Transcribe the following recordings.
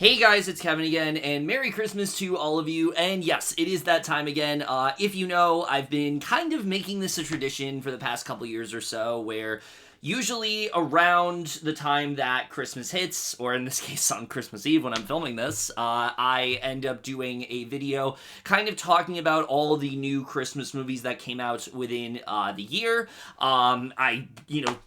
Hey guys, it's Kevin again, and Merry Christmas to all of you, and yes, it is that time again. If you know, I've been kind of making this a tradition for the past couple years or so, where usually around the time that Christmas hits, or in this case on Christmas Eve when I'm filming this, I end up doing a video kind of talking about all the new Christmas movies that came out within the year. I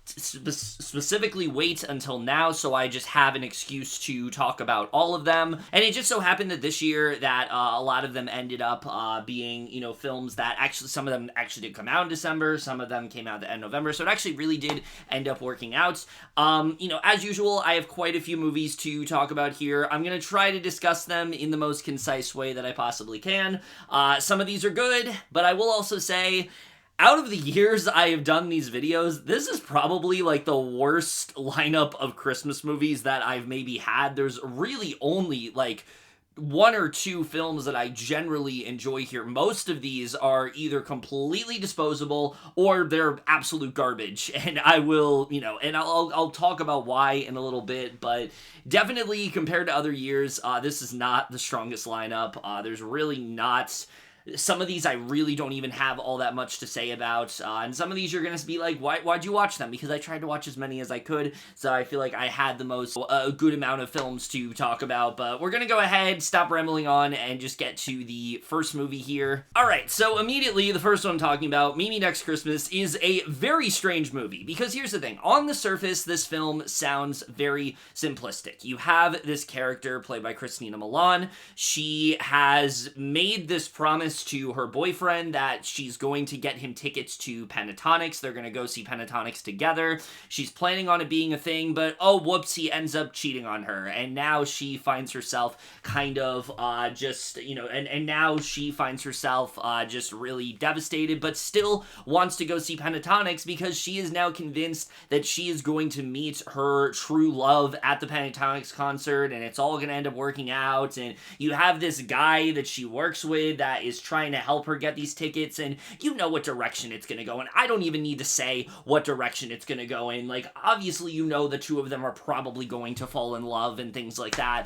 specifically wait until now, so I just have an excuse to talk about all of them. And it just so happened that this year that a lot of them ended up being, films that actually, some of them actually did come out in December, some of them came out at the end of November, so it actually really did end up working out. As usual, I have quite a few movies to talk about here. I'm going to try to discuss them in the most concise way that I possibly can. Some of these are good, but I will also say, out of the years I have done these videos, this is probably like the worst lineup of Christmas movies that I've maybe had. There's really only like one or two films that I generally enjoy here. Most of these are either completely disposable or they're absolute garbage. And I will, and I'll talk about why in a little bit, but definitely compared to other years, this is not the strongest lineup. There's really not. Some of these I really don't even have all that much to say about, and some of these you're going to be like, why'd you watch them? Because I tried to watch as many as I could, so I feel like I had the most, a good amount of films to talk about, but we're going to go ahead, stop rambling on, and just get to the first movie here. Alright, so immediately, the first one I'm talking about, Meet Me Next Christmas, is a very strange movie, because here's the thing, on the surface, this film sounds very simplistic. You have this character played by Christina Milian. She has made this promise to her boyfriend that she's going to get him tickets to Pentatonics. They're going to go see Pentatonics together. She's planning on it being a thing, but oh whoops, he ends up cheating on her. And now she finds herself kind of and now she finds herself just really devastated, but still wants to go see Pentatonics because she is now convinced that she is going to meet her true love at the Pentatonics concert, and it's all going to end up working out. And you have this guy that she works with that is trying to help her get these tickets, and you know what direction it's going to go in. I don't even need to say what direction it's going to go in. Like, obviously you know the two of them are probably going to fall in love and things like that.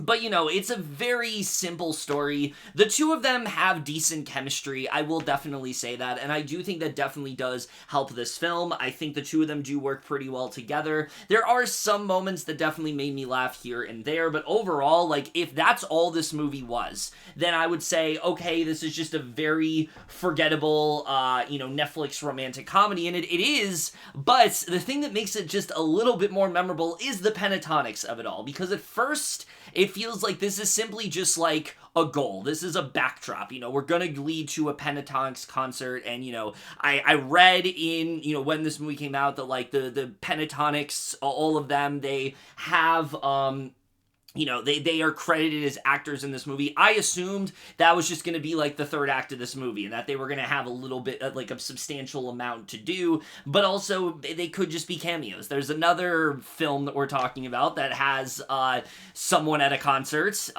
But, it's a very simple story. The two of them have decent chemistry, I will definitely say that, and I do think that definitely does help this film. I think the two of them do work pretty well together. There are some moments that definitely made me laugh here and there, but overall, like, if that's all this movie was, then I would say, okay, this is just a very forgettable, Netflix romantic comedy, and it is, but the thing that makes it just a little bit more memorable is the Pentatonics of it all, because at first, it feels like this is simply just like a goal. This is a backdrop. We're going to lead to a Pentatonics concert. And, I read in, when this movie came out that like the Pentatonics, all of them, they have, they are credited as actors in this movie. I assumed that was just going to be like the third act of this movie and that they were going to have a little bit, like a substantial amount to do, but also they could just be cameos. There's another film that we're talking about that has someone at a concert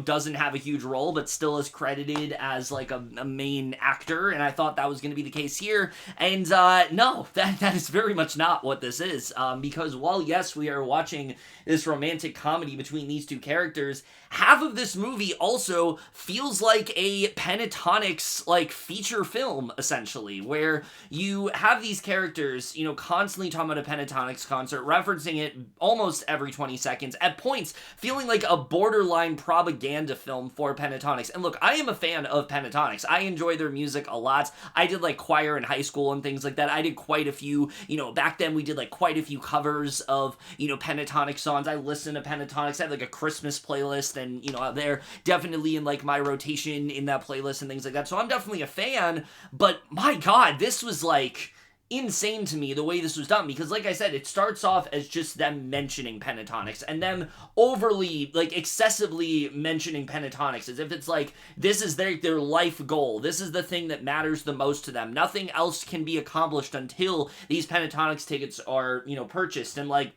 doesn't have a huge role, but still is credited as like a main actor, and I thought that was going to be the case here, and no, that is very much not what this is, because while yes, we are watching this romantic comedy between these two characters, half of this movie also feels like a Pentatonics like feature film, essentially, where you have these characters, constantly talking about a Pentatonics concert, referencing it almost every 20 seconds, at points feeling like a borderline propaganda film for Pentatonics. And look, I am a fan of Pentatonics. I enjoy their music a lot. I did like choir in high school and things like that. I did quite a few, back then we did like quite a few covers of, Pentatonic songs. I listened to Pentatonics. I had like a Christmas playlist, and they're definitely in like my rotation in that playlist and things like that. So I'm definitely a fan, but my God, this was like insane to me the way this was done, because like I said, it starts off as just them mentioning Pentatonics and them overly, like excessively mentioning Pentatonics as if it's like this is their life goal. This is the thing that matters the most to them. Nothing else can be accomplished until these Pentatonics tickets are, purchased. And like,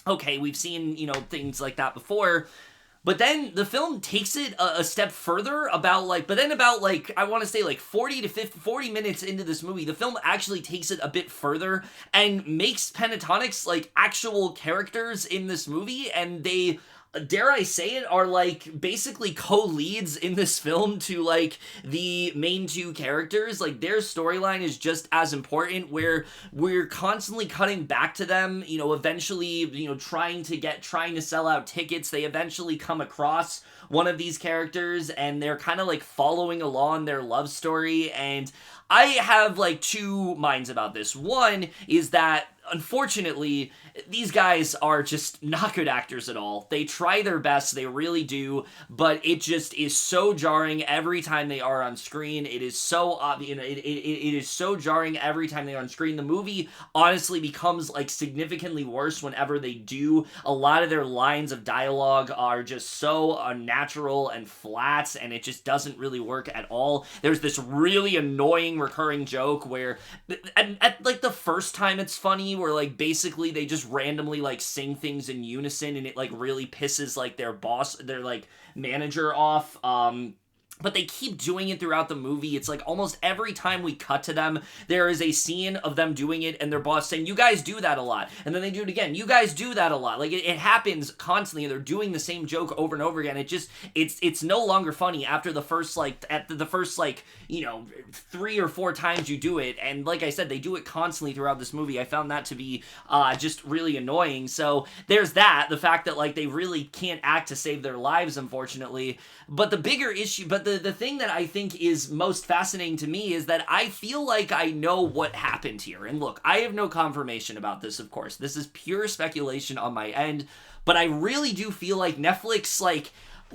okay, we've seen, things like that before, But then the film takes it a step further about I want to say like 40 to 50, 40 minutes into this movie, the film actually takes it a bit further and makes Pentatonics like actual characters in this movie, and they, dare I say it, are like basically co-leads in this film to like the main two characters. Like their storyline is just as important, where we're constantly cutting back to them, eventually, trying to sell out tickets. They eventually come across one of these characters and they're kind of like following along their love story. And I have like two minds about this. One is that, unfortunately, these guys are just not good actors at all. They try their best, they really do, but it just is so jarring every time they are on screen. It is so it is so jarring every time they're on screen. The movie honestly becomes like significantly worse whenever they do. A lot of their lines of dialogue are just so unnatural and flat, and it just doesn't really work at all. There's this really annoying recurring joke where at like the first time it's funny, where like basically they just randomly like sing things in unison, and it like really pisses like their boss, their like manager off. But they keep doing it throughout the movie. It's like almost every time we cut to them, there is a scene of them doing it and their boss saying, "You guys do that a lot." And then they do it again. "You guys do that a lot." Like it happens constantly. They're doing the same joke over and over again. It's no longer funny after the first 3 or 4 times you do it. And like I said, they do it constantly throughout this movie. I found that to be just really annoying. So there's that. The fact that like they really can't act to save their lives, unfortunately. But the bigger issue, the thing that I think is most fascinating to me is that I feel like I know what happened here. And look, I have no confirmation about this, of course. This is pure speculation on my end, but I really do feel like Netflix, like,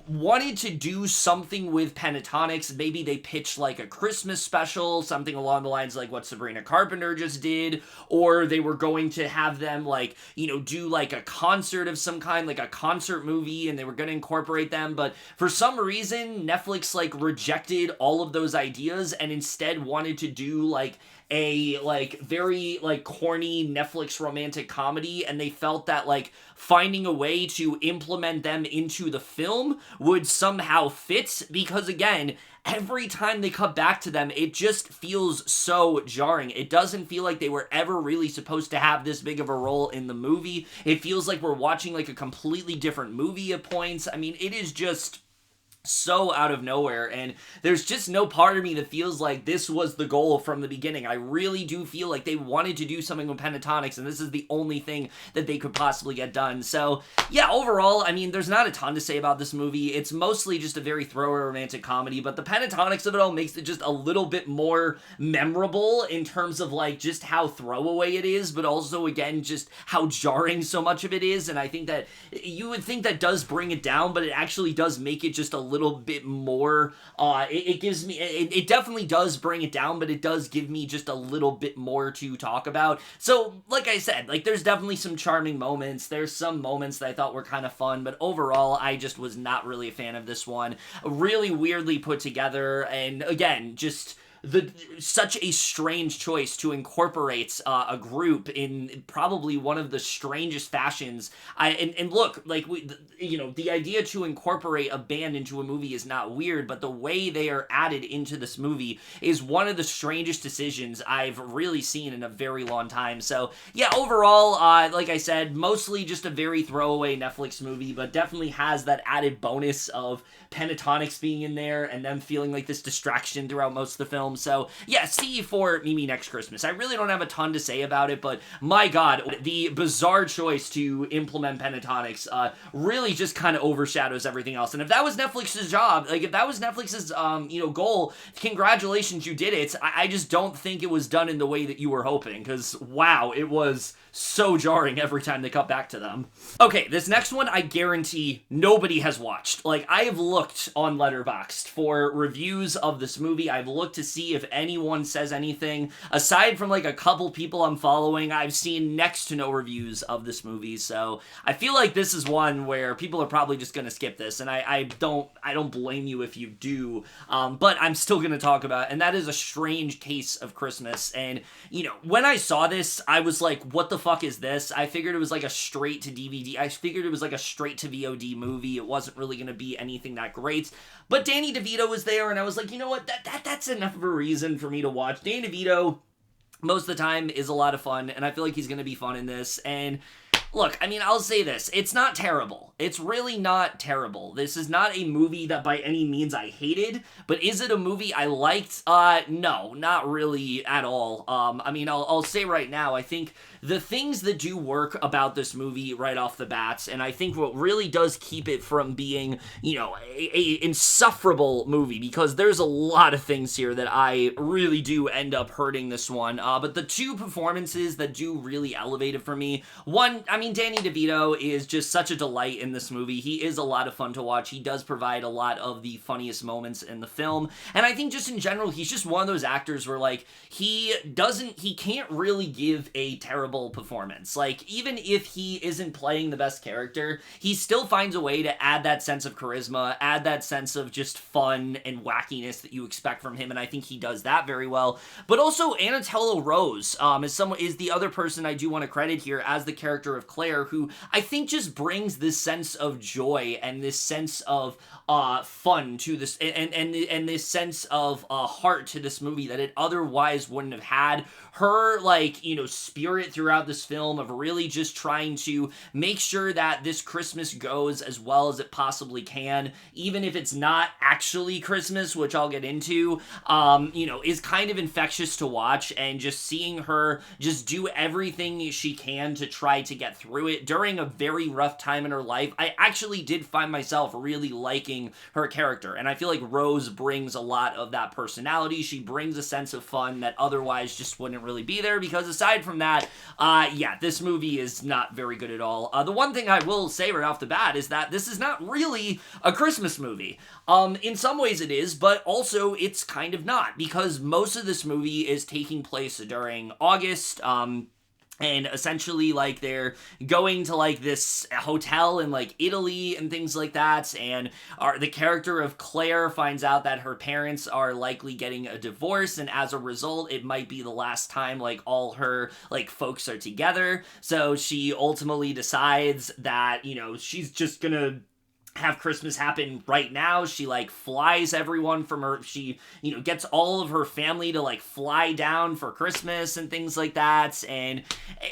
wanted to do something with Pentatonics. Maybe they pitched like a Christmas special, something along the lines like what Sabrina Carpenter just did, or they were going to have them like, do like a concert of some kind, like a concert movie, and they were going to incorporate them. But for some reason, Netflix like rejected all of those ideas and instead wanted to do like a like very like corny Netflix romantic comedy, and they felt that like finding a way to implement them into the film would somehow fit, because again, every time they cut back to them, it just feels so jarring. It doesn't feel like they were ever really supposed to have this big of a role in the movie. It feels like we're watching like a completely different movie at points. I mean, it is just so out of nowhere, and there's just no part of me that feels like this was the goal from the beginning. I really do feel like they wanted to do something with Pentatonics, and this is the only thing that they could possibly get done. So yeah, overall, I mean, there's not a ton to say about this movie. It's mostly just a very throwaway romantic comedy, but the Pentatonics of it all makes it just a little bit more memorable in terms of like just how throwaway it is, but also again just how jarring so much of it is. And I think that you would think that does bring it down, but it actually does make it just a little bit more, it definitely does bring it down, but it does give me just a little bit more to talk about. So, like I said, like there's definitely some charming moments, there's some moments that I thought were kind of fun, but overall, I just was not really a fan of this one. Really weirdly put together, and again, just such a strange choice to incorporate a group in probably one of the strangest fashions. And look, like the idea to incorporate a band into a movie is not weird, but the way they are added into this movie is one of the strangest decisions I've really seen in a very long time. So yeah, overall, like I said, mostly just a very throwaway Netflix movie, but definitely has that added bonus of Pentatonics being in there and them feeling like this distraction throughout most of the film. So yeah, see for Mimi Next Christmas. I really don't have a ton to say about it, but my god, the bizarre choice to implement Pentatonics really just kind of overshadows everything else. And if that was Netflix's job, like if that was Netflix's goal, congratulations, you did it. I just don't think it was done in the way that you were hoping, because wow, it was so jarring every time they cut back to them. Okay, this next one I guarantee nobody has watched. Like, I have looked on Letterboxd for reviews of this movie. I've looked to see see if anyone says anything. Aside from like a couple people I'm following, I've seen next to no reviews of this movie, so I feel like this is one where people are probably just gonna skip this, and I don't blame you if you do, but I'm still gonna talk about it, and that is A Strange Case of Christmas. And you know, when I saw this, I was like, what the fuck is this? I figured it was like a straight to DVD, I figured it was like a straight to VOD movie. It wasn't really gonna be anything that great, but Danny DeVito was there, and I was like, you know what, that's enough of a reason for me to watch. Danny DeVito most of the time is a lot of fun, and I feel like he's going to be fun in this. And look, I mean, I'll say this. It's not terrible. It's really not terrible. This is not a movie that by any means I hated, but is it a movie I liked? No, not really at all. I mean, I'll say right now, I think the things that do work about this movie right off the bat, and I think what really does keep it from being, you know, a insufferable movie, because there's a lot of things here that I really do end up hurting this one, but the two performances that do really elevate it for me, one, I mean, Danny DeVito is just such a delight in this movie. He is a lot of fun to watch. He does provide a lot of the funniest moments in the film, and I think just in general, he's just one of those actors where, like, he can't really give a terrible performance. Like, even if he isn't playing the best character, he still finds a way to add that sense of charisma, add that sense of just fun and wackiness that you expect from him, and I think he does that very well. But also, Annatello Rose is the other person I do want to credit here as the character of Claire, who I think just brings this sense of joy and this sense of fun to this, and this sense of heart to this movie that it otherwise wouldn't have had. Her, like, you know, spirit throughout this film of really just trying to make sure that this Christmas goes as well as it possibly can, even if it's not actually Christmas, which I'll get into, you know, is kind of infectious to watch. And just seeing her just do everything she can to try to get through it during a very rough time in her life, I actually did find myself really liking her character, and I feel like Rose brings a lot of that personality. She brings a sense of fun that otherwise just wouldn't really be there, because aside from that, yeah, this movie is not very good at all. The one thing I will say right off the bat is that this is not really a Christmas movie. In some ways it is, but also it's kind of not, because most of this movie is taking place during August, and essentially, like, they're going to, like, this hotel in, like, Italy and things like that, and the character of Claire finds out that her parents are likely getting a divorce, and as a result, it might be the last time, like, all her, like, folks are together. So she ultimately decides that, you know, she's just gonna have Christmas happen right now. She, like, flies everyone from her, she, you know, gets all of her family to, like, fly down for Christmas and things like that, and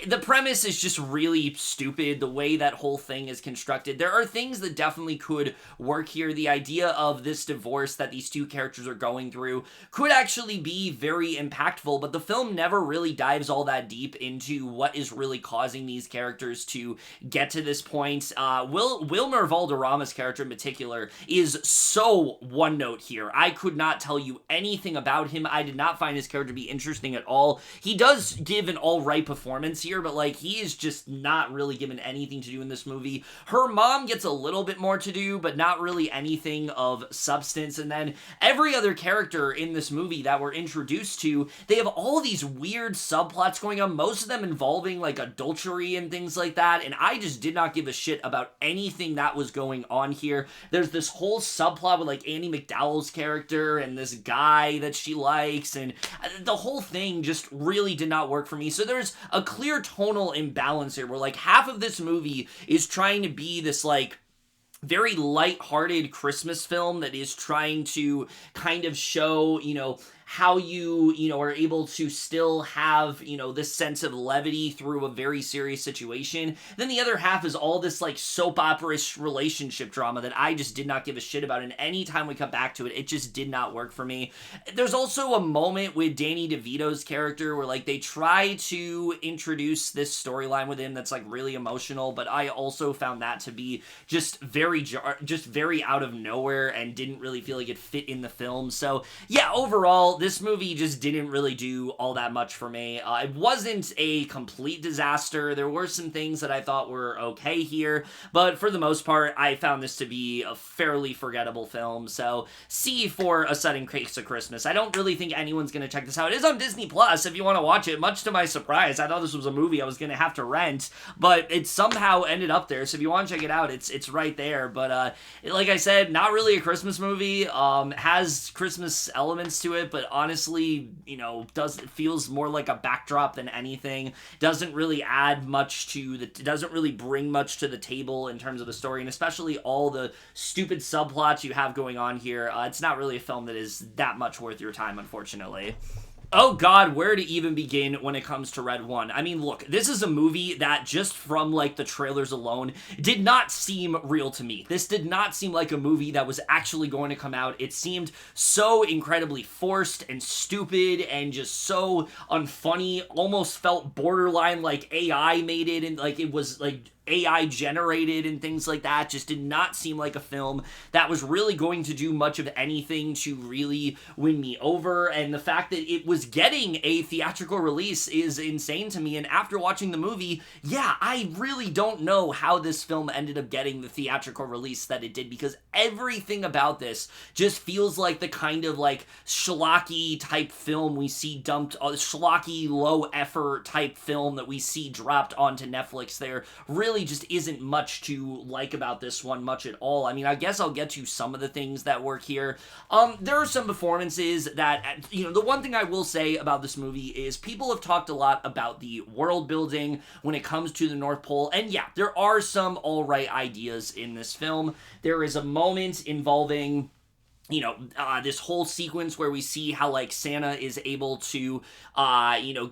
the premise is just really stupid, the way that whole thing is constructed. There are things that definitely could work here. The idea of this divorce that these two characters are going through could actually be very impactful, but the film never really dives all that deep into what is really causing these characters to get to this point. Wilmer Valderrama's character in particular is so one note here. I could not tell you anything about him. I did not find his character to be interesting at all. He does give an alright performance here, but, like, he is just not really given anything to do in this movie. Her mom gets a little bit more to do, but not really anything of substance. And then every other character in this movie that we're introduced to, they have all these weird subplots going on, most of them involving, like, adultery and things like that, and I just did not give a shit about anything that was going on here. There's this whole subplot with, like, Andie MacDowell's character and this guy that she likes, and the whole thing just really did not work for me. So there's a clear tonal imbalance here where, like, half of this movie is trying to be this, like, very light-hearted Christmas film that is trying to kind of show, you know, how you know, are able to still have, you know, this sense of levity through a very serious situation. Then the other half is all this, like, soap opera-ish relationship drama that I just did not give a shit about, and anytime we come back to it, it just did not work for me. There's also a moment with Danny DeVito's character where, like, they try to introduce this storyline with him that's, like, really emotional, but I also found that to be just very out of nowhere and didn't really feel like it fit in the film. So, yeah, overall, this movie just didn't really do all that much for me. It wasn't a complete disaster. There were some things that I thought were okay here, but for the most part, I found this to be a fairly forgettable film. So C for A Sudden Case of Christmas. I don't really think anyone's going to check this out. It is on Disney Plus if you want to watch it. Much to my surprise, I thought this was a movie I was going to have to rent, but it somehow ended up there. So if you want to check it out, it's right there. But like I said, not really a Christmas movie. Has Christmas elements to it, but honestly, it feels more like a backdrop than anything. Doesn't really add much doesn't really bring much to the table in terms of the story, and especially all the stupid subplots you have going on here. It's not really a film that is that much worth your time, unfortunately. Oh god, where to even begin when it comes to Red One? I mean, look, this is a movie that just from, the trailers alone, did not seem real to me. This did not seem like a movie that was actually going to come out. It seemed so incredibly forced and stupid and just so unfunny, almost felt borderline like AI made it, and it was AI generated and things like that. Just did not seem like a film that was really going to do much of anything to really win me over, and the fact that it was getting a theatrical release is insane to me. And after watching the movie, yeah, I really don't know how this film ended up getting the theatrical release that it did, because everything about this just feels like the kind of schlocky type film we see dumped, schlocky low effort type film that we see dropped onto Netflix. There really just isn't much to like about this one, much at all. I mean, I guess I'll get to some of the things that work here. There are some performances that, the one thing I will say about this movie is people have talked a lot about the world building when it comes to the North Pole, and yeah, there are some alright ideas in this film. There is a moment involving this whole sequence where we see how, Santa is able to,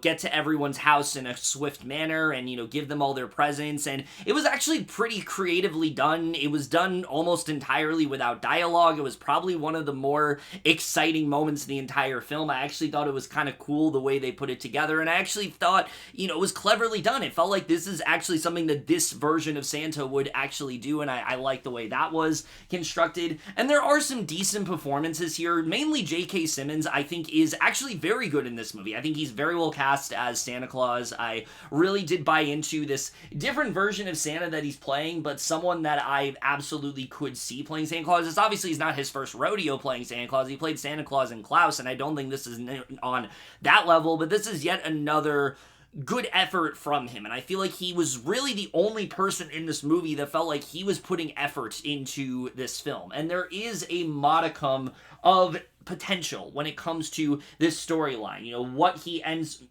get to everyone's house in a swift manner and, give them all their presents. And it was actually pretty creatively done. It was done almost entirely without dialogue. It was probably one of the more exciting moments in the entire film. I actually thought it was kind of cool the way they put it together. And I actually thought, it was cleverly done. It felt like this is actually something that this version of Santa would actually do. And I like the way that was constructed. And there are some decent performances here. Mainly J.K. Simmons, I think, is actually very good in this movie. I think he's very well cast as Santa Claus. I really did buy into this different version of Santa that he's playing, but someone that I absolutely could see playing Santa Claus. It's obviously not his first rodeo playing Santa Claus. He played Santa Claus in Klaus, and I don't think this is on that level, but this is yet another good effort from him, and I feel like he was really the only person in this movie that felt like he was putting effort into this film, and there is a modicum of potential when it comes to this storyline. What he ends...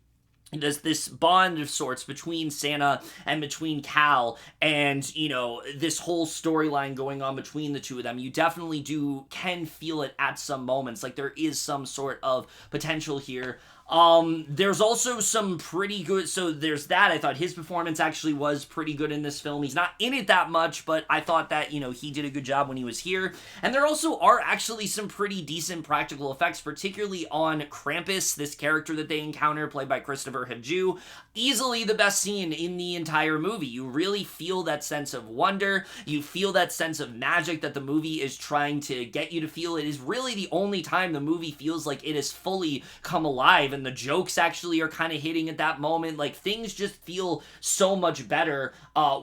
There's this bond of sorts between Santa and between Cal, and, this whole storyline going on between the two of them. You definitely can feel it at some moments. There is some sort of potential here. There's also some pretty good, so there's that. I thought his performance actually was pretty good in this film. He's not in it that much, but I thought that, he did a good job when he was here. And there also are actually some pretty decent practical effects, particularly on Krampus, this character that they encounter, played by Christopher Hivju. Easily the best scene in the entire movie. You really feel that sense of wonder. You feel that sense of magic that the movie is trying to get you to feel. It is really the only time the movie feels like it has fully come alive, and the jokes actually are kind of hitting at that moment. Things just feel so much better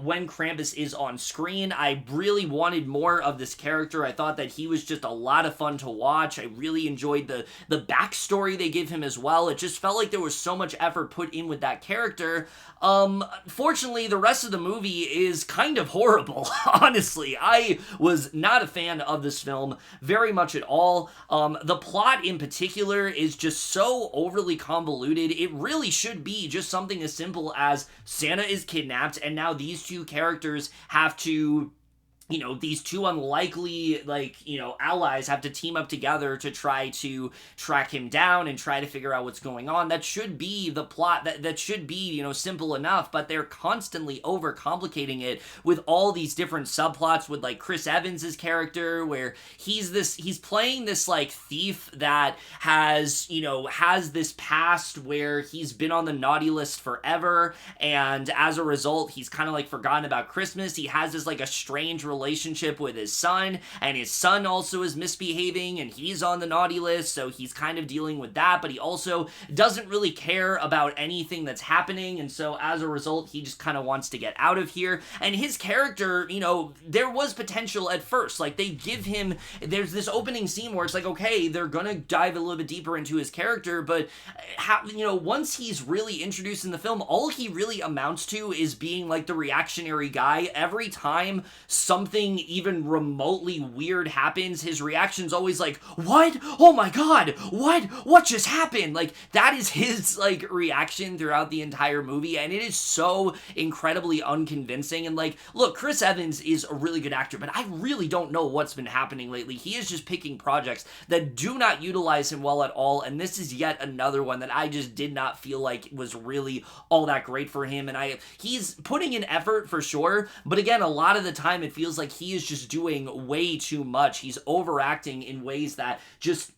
when Krampus is on screen. I really wanted more of this character. I thought that he was just a lot of fun to watch. I really enjoyed the backstory they give him as well. It just felt like there was so much effort put in with that character. Fortunately, the rest of the movie is kind of horrible, honestly. I was not a fan of this film very much at all. The plot in particular is just so overly convoluted. It really should be just something as simple as Santa is kidnapped, and now these two characters have to these two unlikely, allies have to team up together to try to track him down and try to figure out what's going on. That should be the plot. That should be, simple enough, but they're constantly overcomplicating it with all these different subplots with, Chris Evans' character, where he's playing this, thief that has this past where he's been on the naughty list forever, and as a result, he's kind of, forgotten about Christmas. He has this, a strange relationship with his son, and his son also is misbehaving, and he's on the naughty list, so he's kind of dealing with that, but he also doesn't really care about anything that's happening, and so as a result, he just kind of wants to get out of here. And his character, you know, there was potential at first. Like, they give him, there's this opening scene where it's like, okay, they're gonna dive a little bit deeper into his character, but how, you know, once he's really introduced in the film, all he really amounts to is being like the reactionary guy. Every time something even remotely weird happens, his reaction's always like, what? Oh my god, what just happened? Like, that is his like reaction throughout the entire movie, and it is so incredibly unconvincing. And like, look, Chris Evans is a really good actor, but I really don't know what's been happening lately. He is just picking projects that do not utilize him well at all, and this is yet another one that I just did not feel like was really all that great for him. And he's putting in effort for sure, but again, a lot of the time it feels like he is just doing way too much. He's overacting in ways that just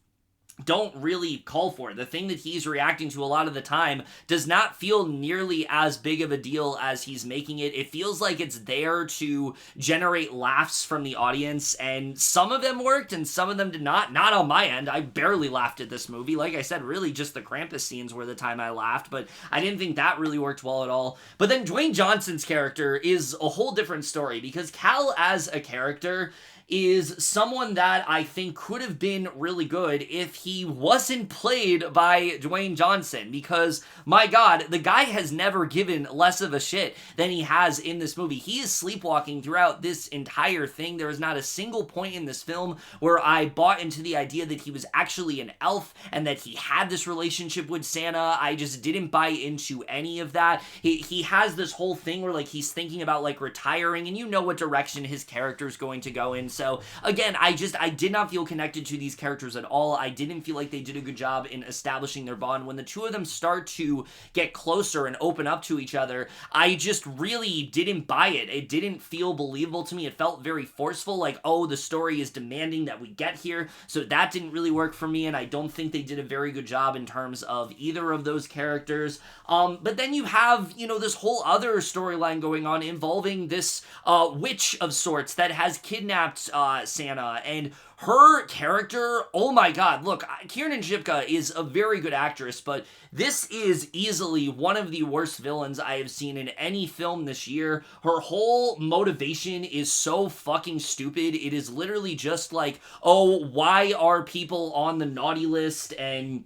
don't really call for it. The thing that he's reacting to a lot of the time does not feel nearly as big of a deal as he's making it. It feels like it's there to generate laughs from the audience, and some of them worked and some of them did not. Not on my end. I barely laughed at this movie. Like I said, really just the Krampus scenes were the time I laughed, but I didn't think that really worked well at all. But then Dwayne Johnson's character is a whole different story, because Cal as a character is someone that I think could have been really good if he wasn't played by Dwayne Johnson, because, my god, the guy has never given less of a shit than he has in this movie. He is sleepwalking throughout this entire thing. There is not a single point in this film where I bought into the idea that he was actually an elf and that he had this relationship with Santa. I just didn't buy into any of that. He has this whole thing where, like, he's thinking about, like, retiring, and you know what direction his character is going to go in. So, again, I did not feel connected to these characters at all. I didn't feel like they did a good job in establishing their bond. When the two of them start to get closer and open up to each other, I just really didn't buy it. It didn't feel believable to me. It felt very forceful, like, oh, the story is demanding that we get here. So that didn't really work for me, and I don't think they did a very good job in terms of either of those characters. But then you have, you know, this whole other storyline going on involving this witch of sorts that has kidnapped Santa, and her character, oh my god, look, Kiernan Shipka is a very good actress, but this is easily one of the worst villains I have seen in any film this year. Her whole motivation is so fucking stupid. It is literally just like, oh, why are people on the naughty list? And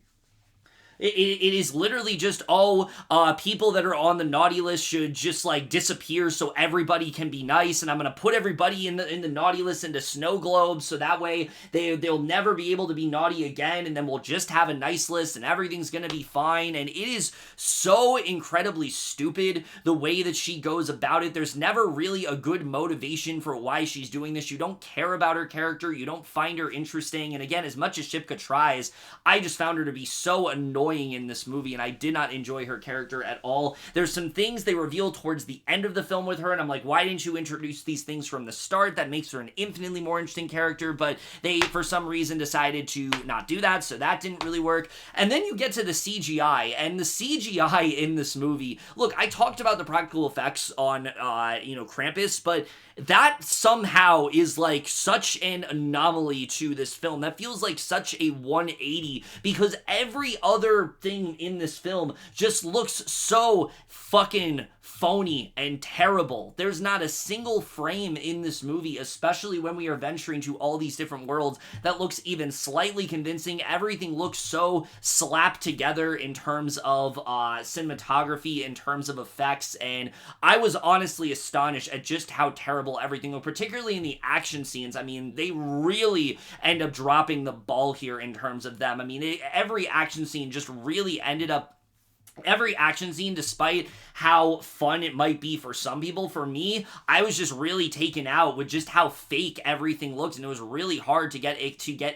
it is literally just, people that are on the naughty list should just, like, disappear so everybody can be nice, and I'm gonna put everybody in the naughty list into snow globes, so that way they'll never be able to be naughty again, and then we'll just have a nice list, and everything's gonna be fine. And it is so incredibly stupid, the way that she goes about it. There's never really a good motivation for why she's doing this. You don't care about her character, you don't find her interesting, and again, as much as Shipka tries, I just found her to be so annoying in this movie, and I did not enjoy her character at all. There's some things they reveal towards the end of the film with her, and I'm like, why didn't you introduce these things from the start? That makes her an infinitely more interesting character, but they, for some reason, decided to not do that, so that didn't really work. And then you get to the CGI, and the CGI in this movie, look, I talked about the practical effects on, Krampus, but that somehow is like such an anomaly to this film. That feels like such a 180, because every other thing in this film just looks so fucking phony and terrible. There's not a single frame in this movie, especially when we are venturing to all these different worlds, that looks even slightly convincing. Everything looks so slapped together in terms of cinematography, in terms of effects, and I was honestly astonished at just how terrible everything looked, particularly in the action scenes. I mean, they really end up dropping the ball here in terms of them. I mean, every action scene just really ended up every action scene, despite how fun it might be for some people, for me, I was just really taken out with just how fake everything looked, and it was really hard to get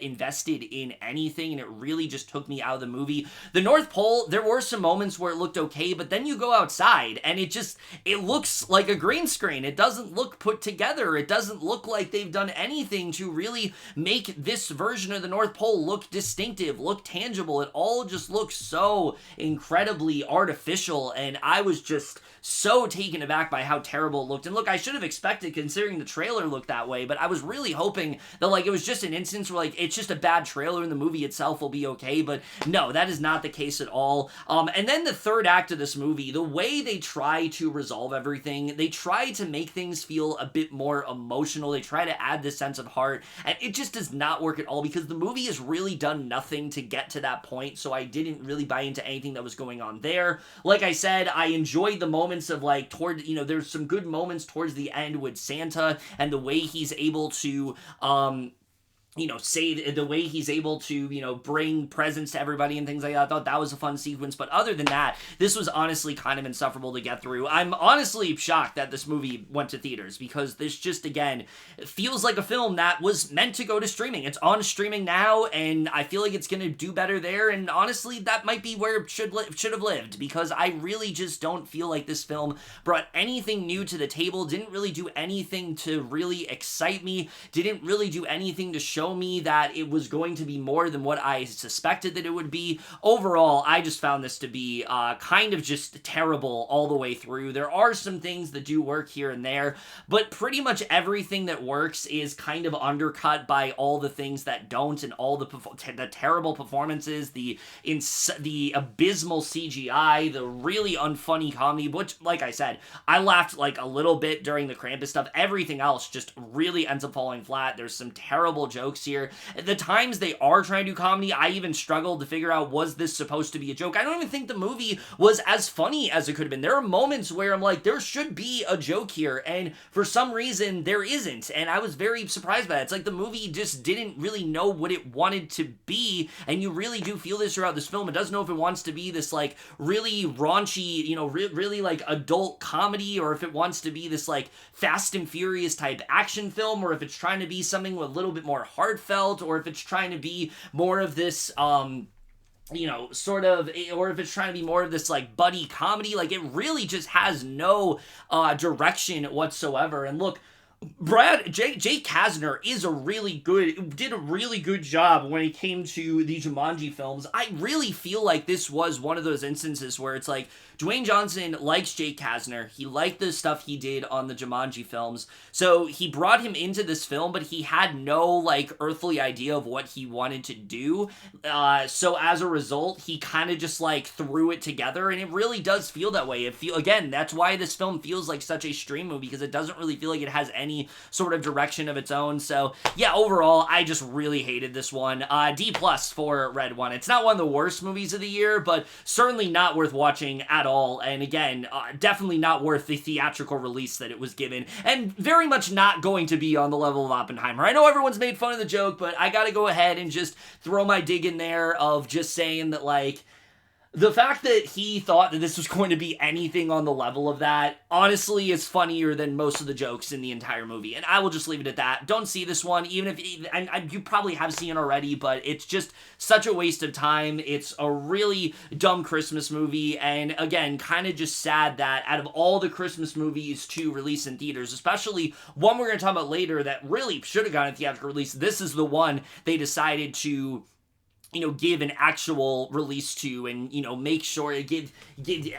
invested in anything, and it really just took me out of the movie. The North Pole, there were some moments where it looked okay, but then you go outside, and it looks like a green screen. It doesn't look put together. It doesn't look like they've done anything to really make this version of the North Pole look distinctive, look tangible. It all just looks so incredibly really artificial, and I was just so taken aback by how terrible it looked. And look, I should have expected, considering the trailer looked that way, but I was really hoping that, like, it was just an instance where, like, it's just a bad trailer and the movie itself will be okay, but no, that is not the case at all. And then the third act of this movie, the way they try to resolve everything, they try to make things feel a bit more emotional, they try to add this sense of heart, and it just does not work at all, because the movie has really done nothing to get to that point, so I didn't really buy into anything that was going on there. Like I said, I enjoyed the moments of, like, there's some good moments towards the end with Santa and the way he's able to say the way he's able to, bring presents to everybody and things like that. I thought that was a fun sequence, but other than that, this was honestly kind of insufferable to get through. I'm honestly shocked that this movie went to theaters, because this just, again, feels like a film that was meant to go to streaming. It's on streaming now, and I feel like it's going to do better there, and honestly, that might be where it should have lived, because I really just don't feel like this film brought anything new to the table, didn't really do anything to really excite me, didn't really do anything to show me that it was going to be more than what I suspected that it would be. Overall, I just found this to be kind of just terrible all the way through. There are some things that do work here and there, but pretty much everything that works is kind of undercut by all the things that don't, and all the terrible performances, the abysmal CGI, the really unfunny comedy, which, like I said, I laughed like a little bit during the Krampus stuff. Everything else just really ends up falling flat. There's some terrible jokes here. The times they are trying to do comedy, I even struggled to figure out, was this supposed to be a joke? I don't even think the movie was as funny as it could have been. There are moments where I'm like, there should be a joke here, and for some reason, there isn't, and I was very surprised by that. It's like the movie just didn't really know what it wanted to be, and you really do feel this throughout this film. It doesn't know if it wants to be this, like, really raunchy, really, like, adult comedy, or if it wants to be this, like, Fast and Furious type action film, or if it's trying to be something a little bit more heartfelt, or if it's trying to be more of this, or if it's trying to be more of this, like, buddy comedy. Like, it really just has no direction whatsoever. And look, Jake Kasner did a really good job when it came to the Jumanji films. I really feel like this was one of those instances where it's like, Dwayne Johnson likes Jake Kasner. He liked the stuff he did on the Jumanji films. So he brought him into this film, but he had no, like, earthly idea of what he wanted to do. So as a result, he kind of just, like, threw it together, and it really does feel that way. Again, that's why this film feels like such a stream movie, because it doesn't really feel like it has any sort of direction of its own. So yeah, overall, I just really hated this one. D+ for Red One. It's not one of the worst movies of the year, but certainly not worth watching at all. And again, definitely not worth the theatrical release that it was given, and very much not going to be on the level of Oppenheimer. I know everyone's made fun of the joke, but I gotta go ahead and just throw my dig in there of just saying that, like, the fact that he thought that this was going to be anything on the level of that, honestly, is funnier than most of the jokes in the entire movie. And I will just leave it at that. Don't see this one, even if you probably have seen it already, but it's just such a waste of time. It's a really dumb Christmas movie, and again, kind of just sad that out of all the Christmas movies to release in theaters, especially one we're going to talk about later that really should have gotten a theatrical release, this is the one they decided to give an actual release to, and, make sure it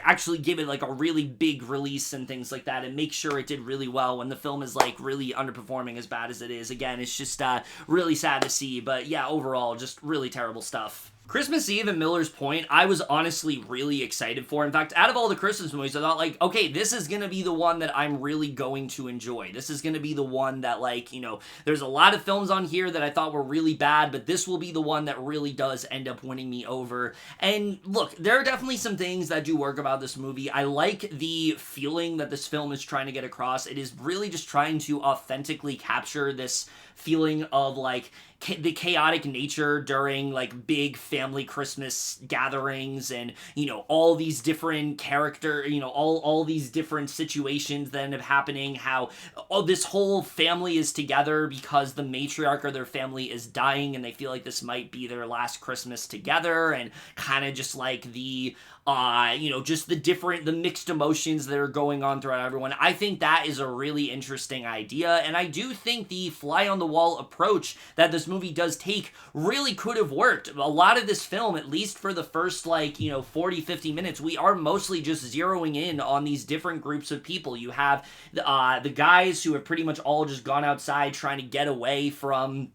actually give it, like, a really big release and things like that, and make sure it did really well when the film is, like, really underperforming as bad as it is. Again, it's just really sad to see, but yeah, overall, just really terrible stuff. Christmas Eve and Miller's Point, I was honestly really excited for. In fact, out of all the Christmas movies, I thought, like, okay, this is going to be the one that I'm really going to enjoy. This is going to be the one that, like, there's a lot of films on here that I thought were really bad, but this will be the one that really does end up winning me over. And look, there are definitely some things that do work about this movie. I like the feeling that this film is trying to get across. It is really just trying to authentically capture this feeling of, like, the chaotic nature during, like, big family Christmas gatherings, and, all these different all these different situations that end up happening, how this whole family is together because the matriarch of their family is dying, and they feel like this might be their last Christmas together, and kind of just, like, the just the mixed emotions that are going on throughout everyone. I think that is a really interesting idea, and I do think the fly on the wall approach that this movie does take really could have worked. A lot of this film, at least for the first 40, 50 minutes, we are mostly just zeroing in on these different groups of people. You have the guys who have pretty much all just gone outside trying to get away from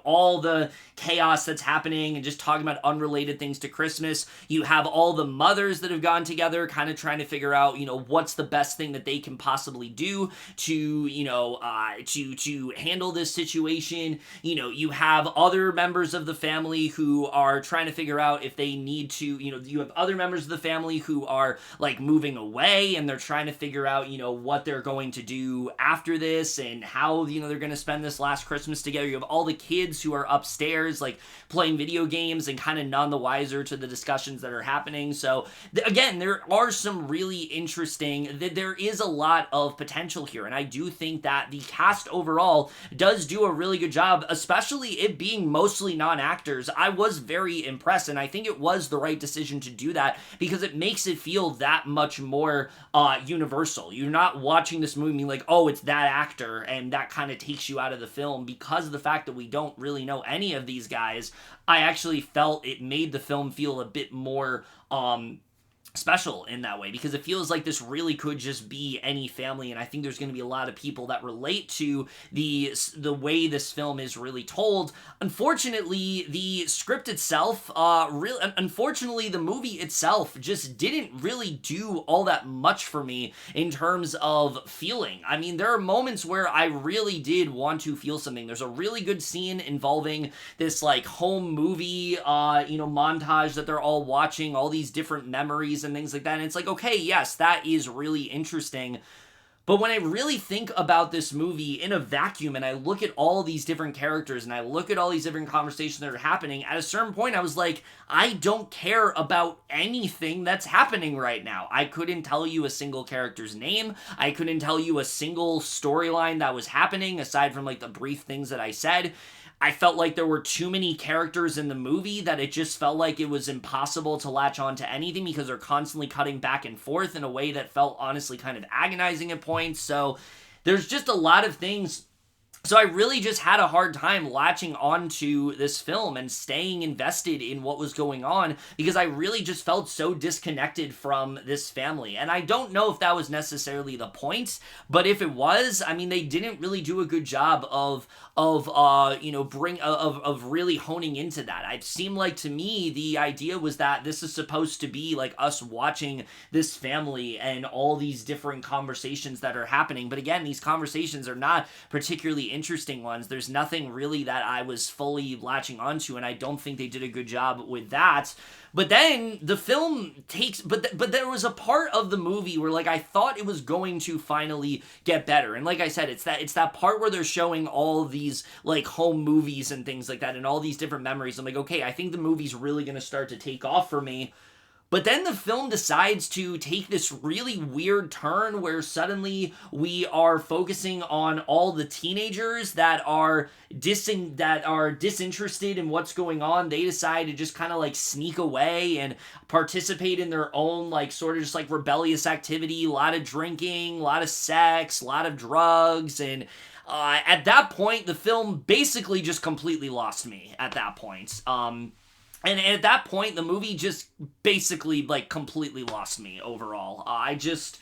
all the chaos that's happening and just talking about unrelated things to Christmas. You have all the mothers that have gone together kind of trying to figure out, what's the best thing that they can possibly do to, to handle this situation. You have other members of the family who are trying to figure out if they need to, you have other members of the family who are moving away and they're trying to figure out, what they're going to do after this and how, they're going to spend this last Christmas together. You have all the kids who are upstairs playing video games and kind of none the wiser to the discussions that are happening. So again, there are some really interesting, there is a lot of potential here, and I do think that the cast overall does do a really good job, especially it being mostly non-actors. I was very impressed, and I think it was the right decision to do that because it makes it feel that much more universal. You're not watching this movie being oh, it's that actor, and that kind of takes you out of the film because of the fact that we don't really know any of these guys. I actually felt it made the film feel a bit more special in that way because it feels like this really could just be any family, and I think there's going to be a lot of people that relate to the way this film is really told. Unfortunately, the script itself, unfortunately, the movie itself just didn't really do all that much for me in terms of feeling. I mean, there are moments where I really did want to feel something. There's a really good scene involving this home movie, montage that they're all watching, all these different memories and things like that, and it's okay, yes, that is really interesting. But when I really think about this movie in a vacuum and I look at all these different characters and I look at all these different conversations that are happening, at a certain point I was I don't care about anything that's happening right now. I couldn't tell you a single character's name. I couldn't tell you a single storyline that was happening aside from the brief things that I said. I felt like there were too many characters in the movie that it just felt like it was impossible to latch on to anything because they're constantly cutting back and forth in a way that felt honestly kind of agonizing at points. So there's just a lot of things. So I really just had a hard time latching onto this film and staying invested in what was going on because I really just felt so disconnected from this family. And I don't know if that was necessarily the point, but if it was, I mean, they didn't really do a good job of really honing into that. It seemed like to me the idea was that this is supposed to be us watching this family and all these different conversations that are happening. But again, these conversations are not particularly interesting ones. There's nothing really that I was fully latching onto, and I don't think they did a good job with that. But then the film takes, but there was a part of the movie where I thought it was going to finally get better. And like I said, it's that part where they're showing all these home movies and things like that and all these different memories. I'm okay, I think the movie's really going to start to take off for me. But then the film decides to take this really weird turn where suddenly we are focusing on all the teenagers that are disinterested in what's going on. They decide to just kind of sneak away and participate in their own sort of just rebellious activity, a lot of drinking, a lot of sex, a lot of drugs, and at that point the film basically just completely lost me at that point. And at that point, the movie just basically, completely lost me overall. I just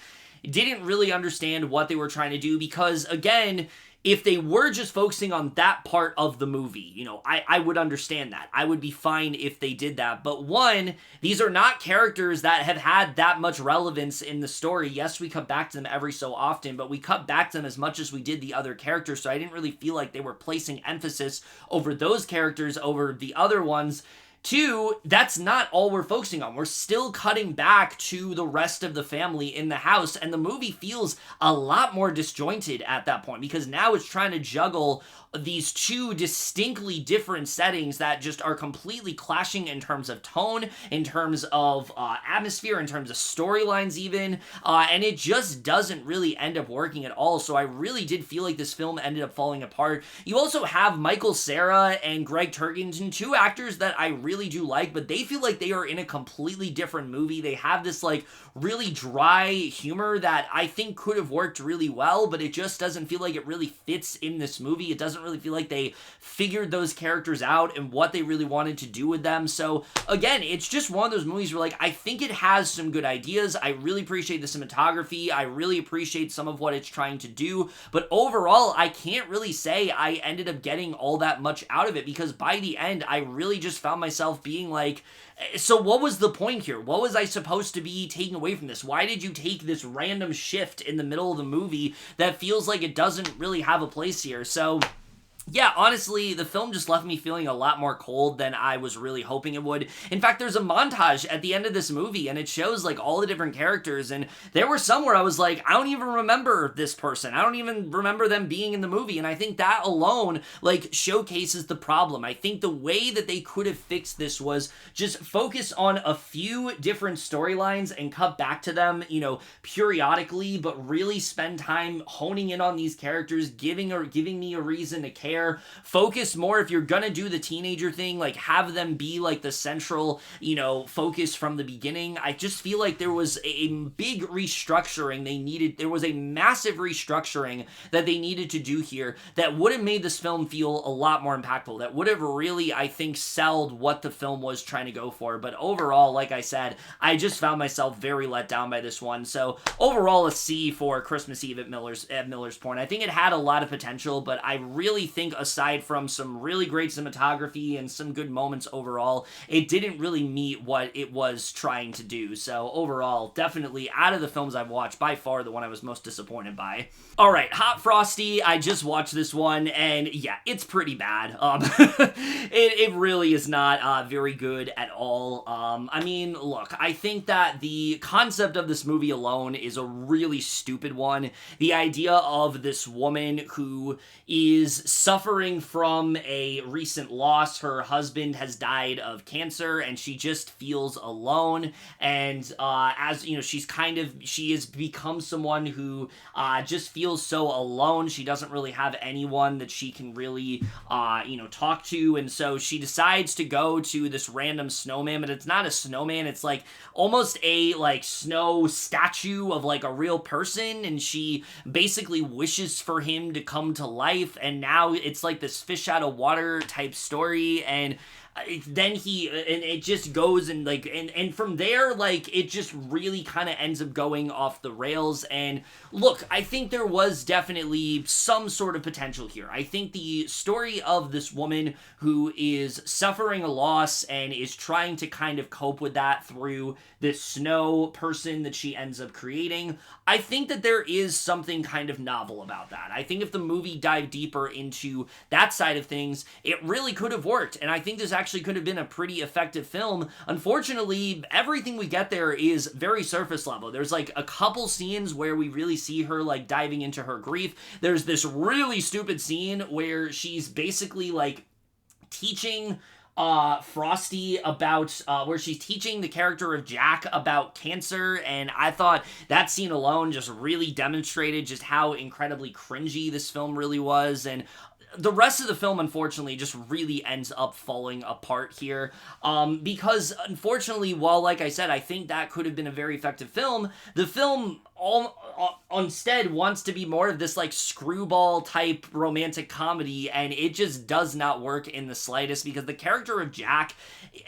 didn't really understand what they were trying to do because, again, if they were just focusing on that part of the movie, I would understand that. I would be fine if they did that. But one, these are not characters that have had that much relevance in the story. Yes, we cut back to them every so often, but we cut back to them as much as we did the other characters, so I didn't really feel like they were placing emphasis over those characters over the other ones. Two, that's not all we're focusing on. We're still cutting back to the rest of the family in the house, and the movie feels a lot more disjointed at that point because now it's trying to juggle these two distinctly different settings that just are completely clashing in terms of tone, in terms of atmosphere, in terms of storylines even, and it just doesn't really end up working at all. So I really did feel like this film ended up falling apart. You also have Michael Cera and Greg Turkington, two actors that I really really do like, but they feel like they are in a completely different movie. They have this like really dry humor that I think could have worked really well, but it just doesn't feel like it really fits in this movie. It doesn't really feel like they figured those characters out and what they really wanted to do with them. So again, it's just one of those movies where like I think it has some good ideas. I really appreciate the cinematography. I really appreciate some of what it's trying to do, but overall I can't really say I ended up getting all that much out of it, because by the end I really just found myself being like, so what was the point here? What was I supposed to be taking away from this? Why did you take this random shift in the middle of the movie that feels like it doesn't really have a place here? So yeah, honestly, the film just left me feeling a lot more cold than I was really hoping it would. In fact, there's a montage at the end of this movie, and it shows, like, all the different characters, and there were some where I was like, I don't even remember this person. I don't even remember them being in the movie, and I think that alone, like, showcases the problem. I think the way that they could have fixed this was just focus on a few different storylines and cut back to them, you know, periodically, but really spend time honing in on these characters, giving me a reason to care. Focus more, if you're gonna do the teenager thing, like have them be like the central, you know, focus from the beginning. I just feel like there was a big restructuring there was a massive restructuring that they needed to do here that would have made this film feel a lot more impactful, that would have really, I think, sold what the film was trying to go for. But overall, like I said, I just found myself very let down by this one. So overall, a C for Christmas Eve at Miller's Point. I think it had a lot of potential, but I really think aside from some really great cinematography and some good moments overall, it didn't really meet what it was trying to do. So overall, definitely out of the films I've watched, by far the one I was most disappointed by. All right, Hot Frosty, I just watched this one, and yeah, it's pretty bad. It really is not very good at all. I mean, look, I think that the concept of this movie alone is a really stupid one. The idea of this woman who is suffering from a recent loss. Her husband has died of cancer, and she just feels alone. And as you know, she has become someone who just feels so alone. She doesn't really have anyone that she can really talk to, and so she decides to go to this random snowman. But it's not a snowman; it's like almost a like snow statue of like a real person, and she basically wishes for him to come to life. And now it's like this fish out of water type story, and then it just goes and like and from there, like it just really kind of ends up going off the rails. And look, I think there was definitely some sort of potential here. I think the story of this woman who is suffering a loss and is trying to kind of cope with that through this snow person that she ends up creating, I think that there is something kind of novel about that. I think if the movie dived deeper into that side of things, it really could have worked, and I think this actually could have been a pretty effective film. Unfortunately, everything we get there is very surface level. There's like a couple scenes where we really see her like diving into her grief. There's this really stupid scene where she's basically like teaching Frosty about where she's teaching the character of Jack about cancer, and I thought that scene alone just really demonstrated just how incredibly cringy this film really was. And the rest of the film, unfortunately, just really ends up falling apart here, because, unfortunately, while, like I said, I think that could have been a very effective film, the film instead wants to be more of this, like, screwball type romantic comedy, and it just does not work in the slightest, because the character of Jack,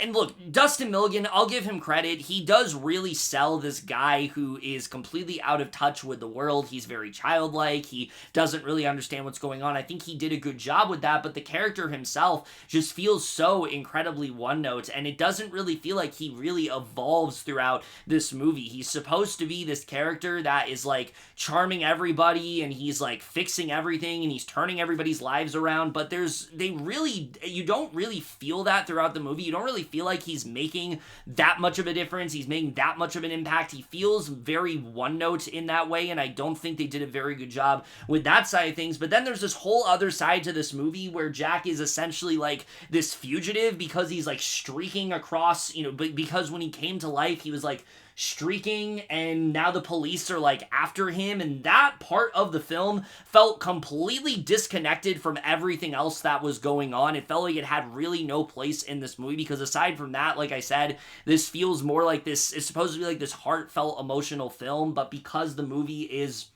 and look, Dustin Milligan, I'll give him credit, he does really sell this guy who is completely out of touch with the world. He's very childlike, he doesn't really understand what's going on. I think he did a good job with that, but the character himself just feels so incredibly one-note, and it doesn't really feel like he really evolves throughout this movie. He's supposed to be this character that is like charming everybody, and he's like fixing everything, and he's turning everybody's lives around, but you don't really feel that throughout the movie. You don't really feel like he's making that much of a difference. He's making that much of an impact. He feels very one-note in that way, and I don't think they did a very good job with that side of things. But then there's this whole other side to this movie where Jack is essentially like this fugitive because he's like streaking across, because when he came to life, he was like streaking, and now the police are like after him, and that part of the film felt completely disconnected from everything else that was going on. It felt like it had really no place in this movie, because aside from that, like I said, this feels more like this, it's supposed to be like this heartfelt emotional film, but because the movie is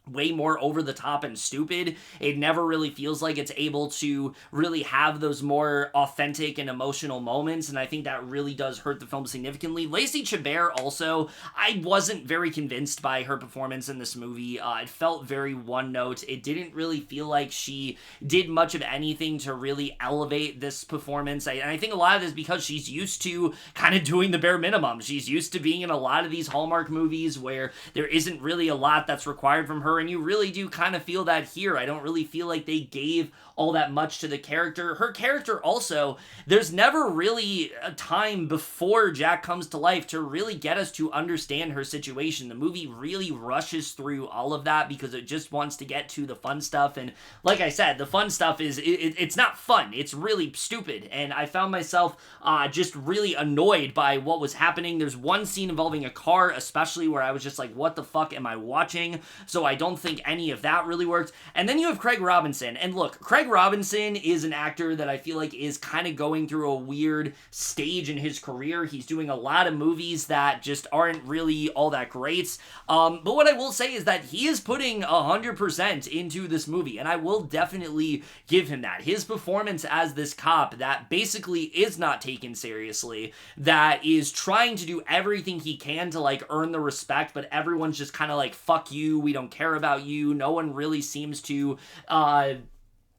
way more over the top and stupid, it never really feels like it's able to really have those more authentic and emotional moments, and I think that really does hurt the film significantly. Lacey Chabert also, I wasn't very convinced by her performance in this movie. It felt very one note. It didn't really feel like she did much of anything to really elevate this performance, and I think a lot of this is because she's used to kind of doing the bare minimum. She's used to being in a lot of these Hallmark movies where there isn't really a lot that's required from her, and you really do kind of feel that here. I don't really feel like they gave all that much to the character. Her character also, there's never really a time before Jack comes to life to really get us to understand her situation. The movie really rushes through all of that because it just wants to get to the fun stuff, and like I said, the fun stuff is, it's not fun. It's really stupid, and I found myself just really annoyed by what was happening. There's one scene involving a car, especially, where I was just like, what the fuck am I watching? So I don't think any of that really worked. And then you have Craig Robinson, and look, Craig Robinson is an actor that I feel like is kind of going through a weird stage in his career. He's doing a lot of movies that just aren't really all that great. But what I will say is that he is putting 100% into this movie, and I will definitely give him that. His performance as this cop that basically is not taken seriously, that is trying to do everything he can to like earn the respect, but everyone's just kind of like, fuck you, we don't care about you. No one really seems to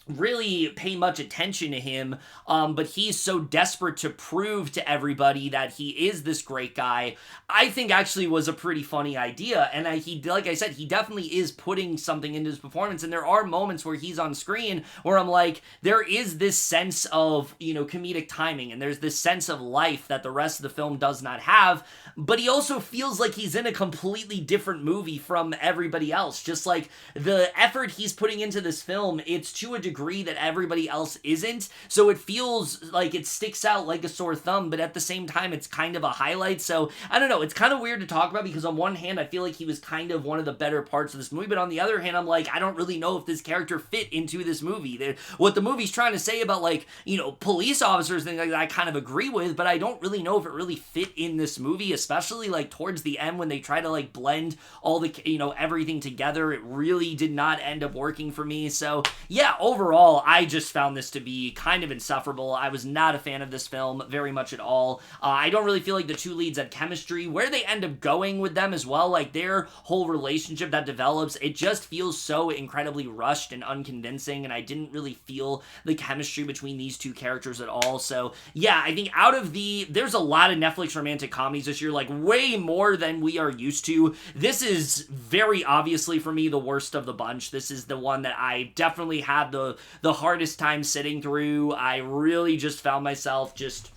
really pay much attention to him, but he's so desperate to prove to everybody that he is this great guy, I think actually was a pretty funny idea, and he, like I said, he definitely is putting something into his performance, and there are moments where he's on screen where I'm like, there is this sense of, you know, comedic timing, and there's this sense of life that the rest of the film does not have, but he also feels like he's in a completely different movie from everybody else. Just like the effort he's putting into this film, it's to a degree that everybody else isn't, so it feels like it sticks out like a sore thumb, but at the same time it's kind of a highlight. So I don't know, it's kind of weird to talk about, because on one hand I feel like he was kind of one of the better parts of this movie, but on the other hand I'm like, I don't really know if this character fit into this movie. What the movie's trying to say about, like, you know, police officers and things like that, I kind of agree with, but I don't really know if it really fit in this movie, especially like towards the end when they try to like blend all the, you know, everything together. It really did not end up working for me. So yeah, overall I just found this to be kind of insufferable. I was not a fan of this film very much at all. I don't really feel like the two leads had chemistry. Where they end up going with them as well, like their whole relationship that develops, it just feels so incredibly rushed and unconvincing, and I didn't really feel the chemistry between these two characters at all. So yeah, I think out of there's a lot of Netflix romantic comedies this year, like way more than we are used to. This is very obviously for me the worst of the bunch. This is the one that I definitely had the hardest time sitting through. I really just found myself just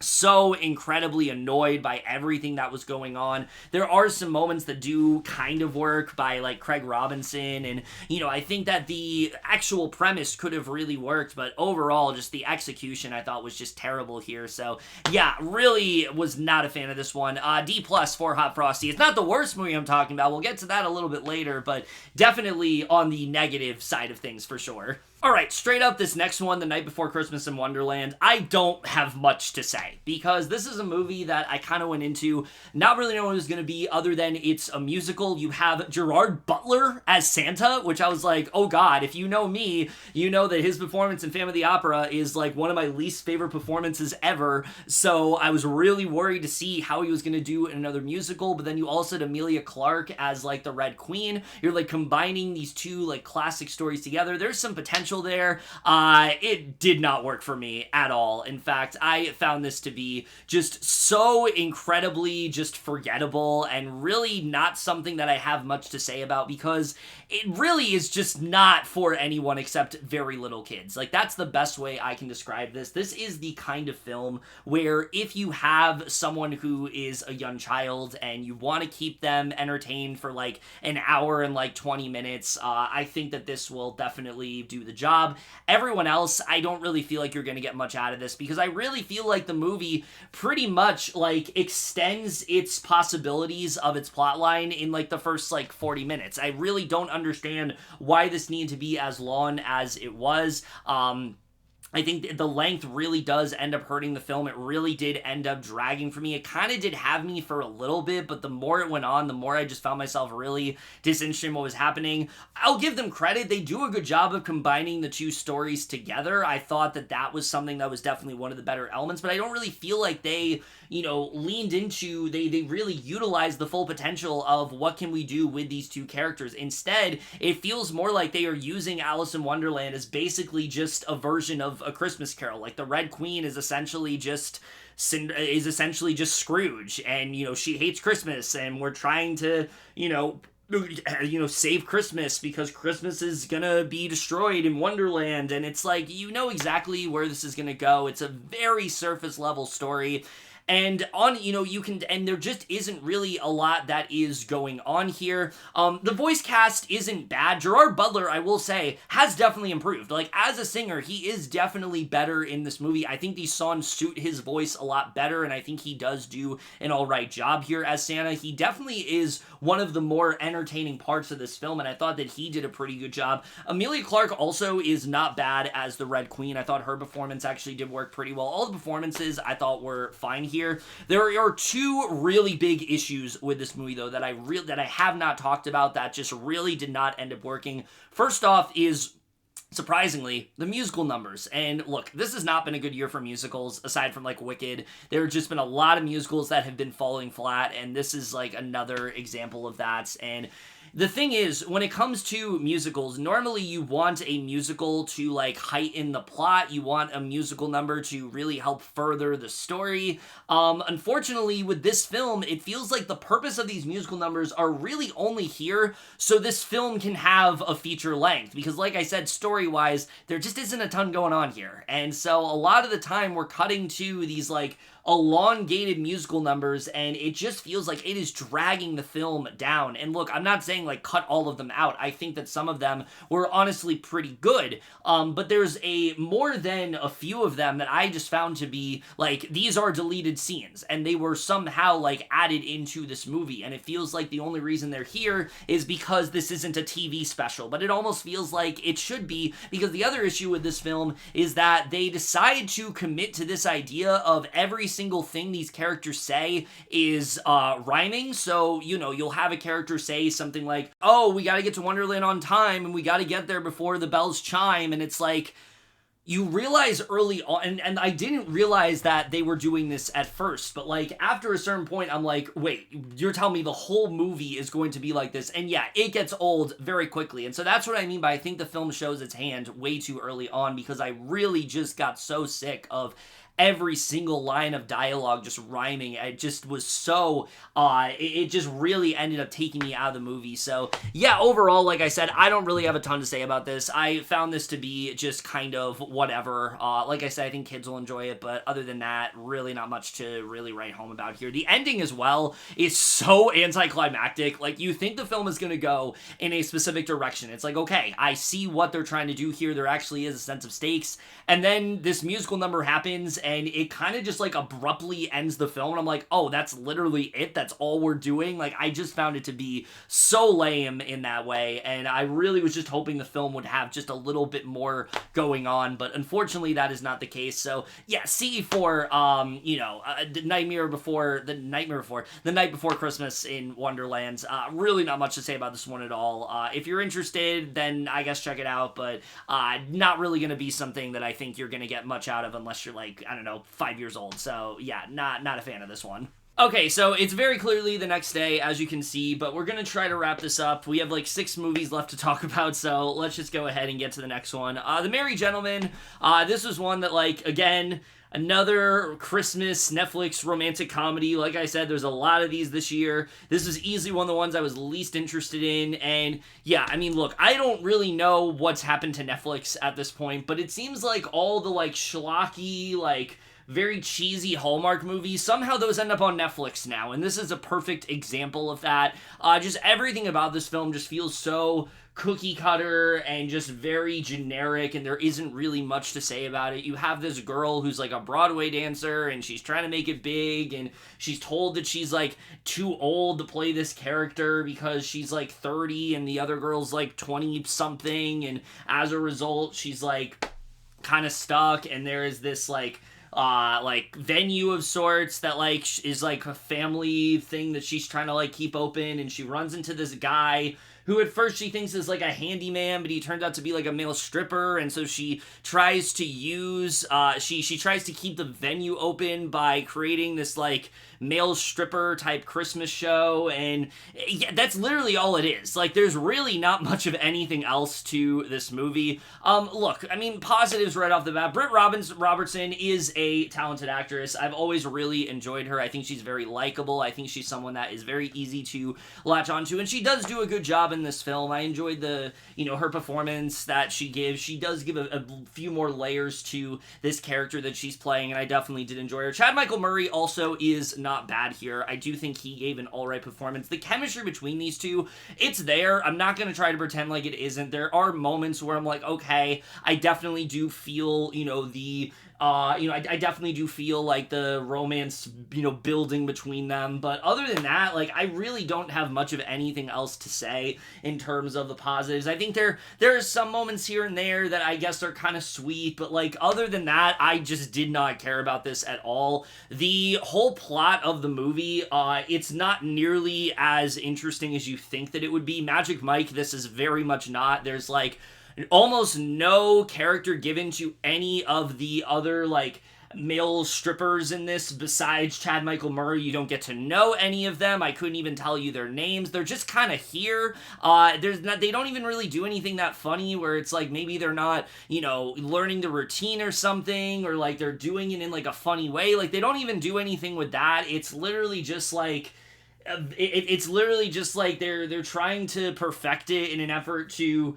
so incredibly annoyed by everything that was going on. There are some moments that do kind of work by like Craig Robinson, and you know, I think that the actual premise could have really worked, but overall just the execution I thought was just terrible here. So yeah, really was not a fan of this one. D+ for Hot Frosty. It's not the worst movie I'm talking about, we'll get to that a little bit later, but definitely on the negative side of things for sure. Alright, straight up, this next one, The Night Before Christmas in Wonderland, I don't have much to say, because this is a movie that I kind of went into not really knowing what it was going to be, other than it's a musical. You have Gerard Butler as Santa, which I was like, oh god, if you know me, you know that his performance in Phantom of the Opera is like one of my least favorite performances ever, so I was really worried to see how he was going to do in another musical. But then you also had Emilia Clarke as like the Red Queen. You're like combining these two like classic stories together. There's some potential there. It did not work for me at all. In fact, I found this to be just so incredibly just forgettable, and really not something that I have much to say about, because it really is just not for anyone except very little kids. Like, that's the best way I can describe this. This is the kind of film where if you have someone who is a young child and you want to keep them entertained for like an hour and like 20 minutes, I think that this will definitely do the job. job. Everyone else, I don't really feel like you're going to get much out of this, because I really feel like the movie pretty much like extends its possibilities of its plotline in like the first like 40 minutes. I really don't understand why this needed to be as long as it was. I think the length really does end up hurting the film. It really did end up dragging for me. It kind of did have me for a little bit, but the more it went on, the more I just found myself really disinterested in what was happening. I'll give them credit. They do a good job of combining the two stories together. I thought that that was something that was definitely one of the better elements, but I don't really feel like they, leaned into, they really utilized the full potential of what can we do with these two characters. Instead, it feels more like they are using Alice in Wonderland as basically just a version of A Christmas Carol. Like the Red Queen is essentially just Scrooge, and she hates Christmas, and we're trying to save Christmas because Christmas is gonna be destroyed in Wonderland. And it's like, exactly where this is gonna go. It's a very surface level story. And and there just isn't really a lot that is going on here. The voice cast isn't bad. Gerard Butler, I will say, has definitely improved. Like, as a singer, he is definitely better in this movie. I think these songs suit his voice a lot better, and I think he does do an alright job here as Santa. He definitely is one of the more entertaining parts of this film, and I thought that he did a pretty good job. Emilia Clarke also is not bad as the Red Queen. I thought her performance actually did work pretty well. All the performances I thought were fine here. There are two really big issues with this movie, though, that I have not talked about that just really did not end up working. First off is, surprisingly, the musical numbers. And look, this has not been a good year for musicals, aside from like Wicked. There have just been a lot of musicals that have been falling flat, and this is like another example of that. And the thing is, when it comes to musicals, normally you want a musical to like heighten the plot. You want a musical number to really help further the story. Unfortunately, with this film, it feels like the purpose of these musical numbers are really only here so this film can have a feature length. Because like I said, story-wise, there just isn't a ton going on here. And so a lot of the time we're cutting to these like elongated musical numbers, and it just feels like it is dragging the film down. And look, I'm not saying like cut all of them out. I think that some of them were honestly pretty good, but there's more than a few of them that I just found to be like, these are deleted scenes, and they were somehow like added into this movie, and it feels like the only reason they're here is because this isn't a TV special, but it almost feels like it should be, because the other issue with this film is that they decide to commit to this idea of every single thing these characters say is rhyming. So, you'll have a character say something like, oh, we gotta get to Wonderland on time, and we gotta get there before the bells chime, and it's like, you realize early on, and I didn't realize that they were doing this at first, but like after a certain point, I'm like, wait, you're telling me the whole movie is going to be like this? And yeah, it gets old very quickly. And so that's what I mean by I think the film shows its hand way too early on, because I really just got so sick of every single line of dialogue just rhyming. It just was so, it just really ended up taking me out of the movie. So yeah, overall, like I said, I don't really have a ton to say about this. I found this to be just kind of whatever. Like I said, I think kids will enjoy it, but other than that, really not much to really write home about here. The ending as well is so anticlimactic. Like, you think the film is going to go in a specific direction. It's like, okay, I see what they're trying to do here. There actually is a sense of stakes. And then this musical number happens, and it kind of just like abruptly ends the film, and I'm like, oh, that's literally it? That's all we're doing? Like, I just found it to be so lame in that way, and I really was just hoping the film would have just a little bit more going on, but unfortunately that is not the case. So yeah, C for the Night Before Christmas in Wonderland. Really not much to say about this one at all. If you're interested, then I guess check it out, but not really gonna be something that I think you're gonna get much out of unless you're like, I don't know, 5 years old. So yeah, not a fan of this one. Okay, so it's very clearly the next day, as you can see, but we're gonna try to wrap this up. We have like 6 movies left to talk about, so let's just go ahead and get to the next one. The Merry Gentleman. This was one that, like, again, another Christmas Netflix romantic comedy. Like I said, there's a lot of these this year. This was easily one of the ones I was least interested in, and yeah, I mean, look, I don't really know what's happened to Netflix at this point, but it seems like all the, like, schlocky, like, very cheesy Hallmark movies, somehow those end up on Netflix now, and this is a perfect example of that. Just everything about this film just feels so cookie cutter and just very generic, and there isn't really much to say about it. You have this girl who's like a Broadway dancer, and she's trying to make it big, and she's told that she's like too old to play this character because she's like 30 and the other girl's like 20 something, and as a result she's like kind of stuck, and there is this like venue of sorts that like is like a family thing that she's trying to like keep open, and she runs into this guy who at first she thinks is like a handyman, but he turns out to be like a male stripper, and so she tries to use, she tries to keep the venue open by creating this like male stripper type Christmas show, and yeah, that's literally all it is. Like, there's really not much of anything else to this movie. Look, I mean, positives right off the bat. Britt Robertson is a talented actress. I've always really enjoyed her. I think she's very likable. I think she's someone that is very easy to latch onto, and she does do a good job in this film. I enjoyed her performance that she gives. She does give a few more layers to this character that she's playing, and I definitely did enjoy her. Chad Michael Murray also is not bad here. I do think he gave an alright performance. The chemistry between these two, it's there. I'm not going to try to pretend like it isn't. There are moments where I'm like, okay, I definitely do feel, I definitely do feel like the romance, building between them. But other than that, like, I really don't have much of anything else to say in terms of the positives. I think there are some moments here and there that I guess are kind of sweet, but like, other than that, I just did not care about this at all. The whole plot of the movie, it's not nearly as interesting as you think that it would be. Magic Mike, this is very much not. There's like almost no character given to any of the other like male strippers in this besides Chad Michael Murray. You don't get to know any of them. I couldn't even tell you their names. They're just kind of here. They don't even really do anything that funny where it's like maybe they're not, learning the routine or something, or like they're doing it in like a funny way. Like, they don't even do anything with that. It's literally just like it's literally just like they're trying to perfect it in an effort to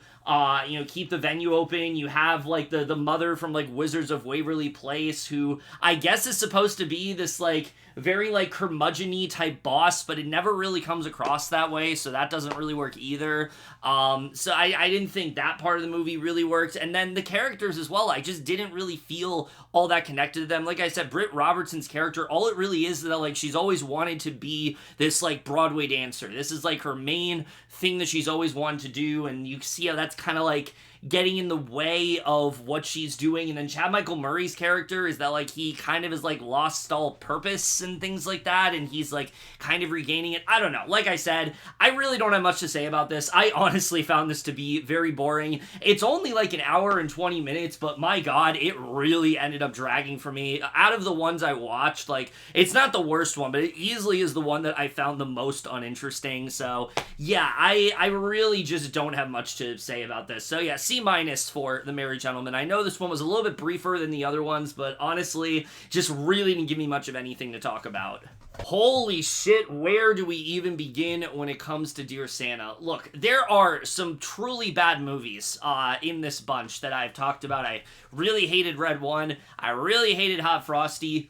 keep the venue open. You have like the mother from like Wizards of Waverly Place, who I guess is supposed to be this like very like curmudgeon-y type boss, but it never really comes across that way, so that doesn't really work either. So I didn't think that part of the movie really worked. And then the characters as well, I just didn't really feel all that connected to them. Like I said, Britt Robertson's character, all it really is that like she's always wanted to be this like Broadway dancer. This is like her main thing that she's always wanted to do, and you see how that's kind of like getting in the way of what she's doing. And then Chad Michael Murray's character is that like he kind of is like lost all purpose and things like that, and he's like kind of regaining it. I don't know. Like I said, I really don't have much to say about this. I honestly found this to be very boring. It's only like an hour and 20 minutes, but my god, it really ended up dragging for me. Out of the ones I watched, like, it's not the worst one, but it easily is the one that I found the most uninteresting. So yeah, I really just don't have much to say about this. So yeah, C- for The Merry Gentleman. I know this one was a little bit briefer than the other ones, but honestly, just really didn't give me much of anything to talk about. Holy shit, where do we even begin when it comes to Dear Santa? Look, there are some truly bad movies in this bunch that I've talked about. I really hated Red One. I really hated Hot Frosty.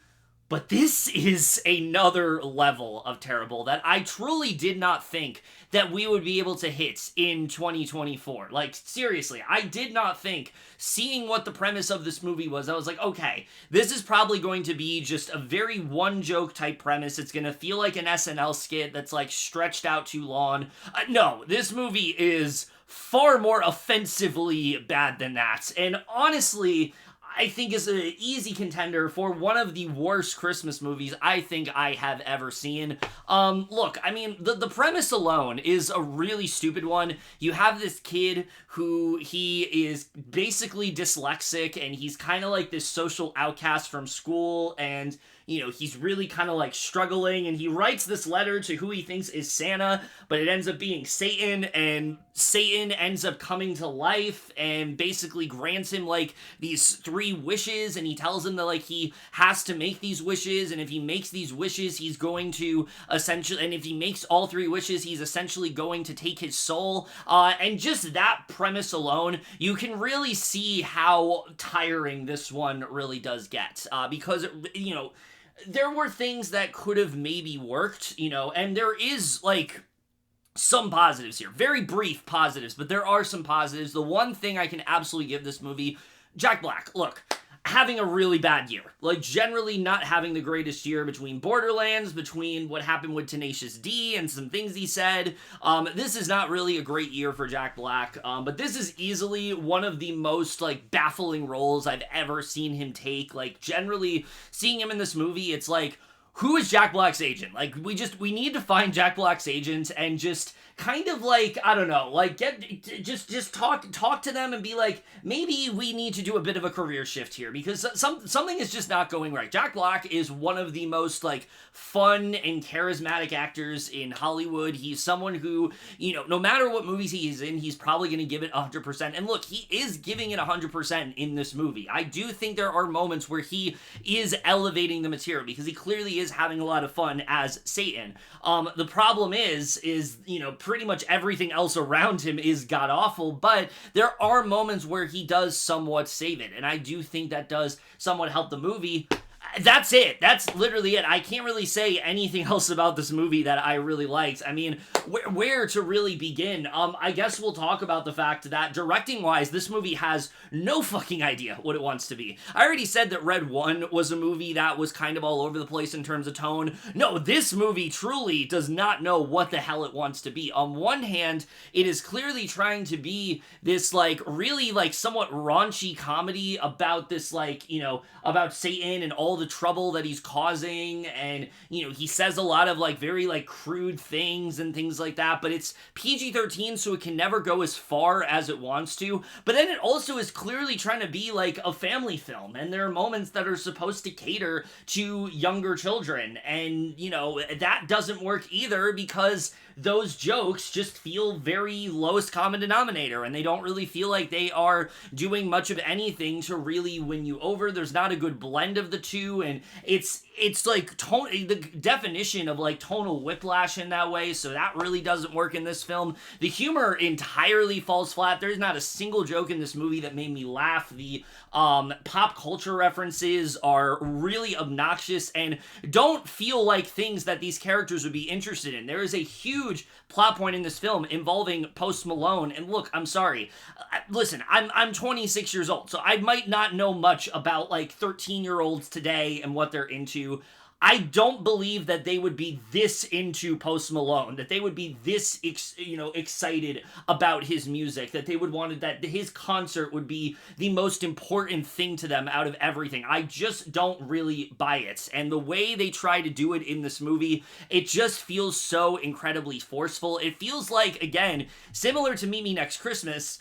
But this is another level of terrible that I truly did not think that we would be able to hit in 2024. Like, seriously, I did not think, seeing what the premise of this movie was, I was like, okay, this is probably going to be just a very one-joke type premise. It's going to feel like an SNL skit that's, like, stretched out too long. No, this movie is far more offensively bad than that. And honestly, I think is an easy contender for one of the worst Christmas movies I think I have ever seen. Look, I mean, the premise alone is a really stupid one. You have this kid who he is basically dyslexic, and he's kind of like this social outcast from school, and he's really kind of like struggling, and he writes this letter to who he thinks is Santa, but it ends up being Satan, and Satan ends up coming to life and basically grants him like these 3 wishes, and he tells him that like he has to make these wishes, and if he makes these wishes, he's going to essentially, and if he makes all 3 wishes, he's essentially going to take his soul. And just that premise alone, you can really see how tiring this one really does get, because there were things that could have maybe worked, and there is like some positives here. Very brief positives, but there are some positives. The one thing I can absolutely give this movie, Jack Black, look, having a really bad year. Like, generally not having the greatest year between Borderlands, between what happened with Tenacious D and some things he said. This is not really a great year for Jack Black, but this is easily one of the most, like, baffling roles I've ever seen him take. Like, generally, seeing him in this movie, it's like, who is Jack Black's agent? Like, we need to find Jack Black's agent and just kind of like, I don't know, like just talk to them and be like, maybe we need to do a bit of a career shift here, because something is just not going right. Jack Black is one of the most like fun and charismatic actors in Hollywood. He's someone who, no matter what movies he's in, he's probably going to give it 100%. And look, he is giving it 100% in this movie. I do think there are moments where he is elevating the material, because he clearly is having a lot of fun as Satan. The problem is pretty much everything else around him is god-awful, but there are moments where he does somewhat save it, and I do think that does somewhat help the movie. That's it. That's literally it. I can't really say anything else about this movie that I really liked. I mean, where to really begin? I guess we'll talk about the fact that directing-wise, this movie has no fucking idea what it wants to be. I already said that Red 1 was a movie that was kind of all over the place in terms of tone. No, this movie truly does not know what the hell it wants to be. On one hand, it is clearly trying to be this, like, really, like, somewhat raunchy comedy about this, like, about Satan and all the trouble that he's causing, and he says a lot of like very like crude things and things like that, but it's PG-13, so it can never go as far as it wants to. But then it also is clearly trying to be like a family film, and there are moments that are supposed to cater to younger children, and that doesn't work either, because those jokes just feel very lowest common denominator, and they don't really feel like they are doing much of anything to really win you over. There's not a good blend of the two, and it's like the definition of like tonal whiplash in that way, so that really doesn't work in this film. The humor entirely falls flat. There's not a single joke in this movie that made me laugh. The pop culture references are really obnoxious and don't feel like things that these characters would be interested in. There is a huge plot point in this film involving Post Malone, and look, I'm sorry. Listen, I'm 26 years old, so I might not know much about like 13-year-olds today and what they're into. I don't believe that they would be this into Post Malone, that they would be this, excited about his music, that they would want that his concert would be the most important thing to them out of everything. I just don't really buy it. And the way they try to do it in this movie, it just feels so incredibly forceful. It feels like, again, similar to Meet Me Next Christmas,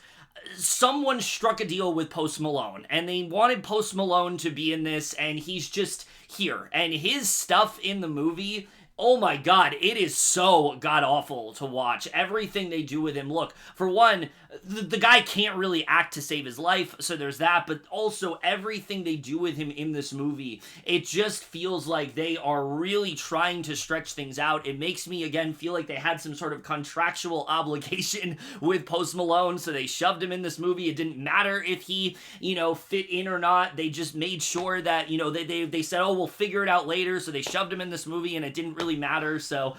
someone struck a deal with Post Malone, and they wanted Post Malone to be in this, and he's just here. And his stuff in the movie, oh my god, it is so god-awful to watch. Everything they do with him. Look, for one, the guy can't really act to save his life, so there's that, but also everything they do with him in this movie, it just feels like they are really trying to stretch things out. It makes me, again, feel like they had some sort of contractual obligation with Post Malone, so they shoved him in this movie. It didn't matter if he, fit in or not. They just made sure that, they said, oh, we'll figure it out later, so they shoved him in this movie, and it didn't really matter, so,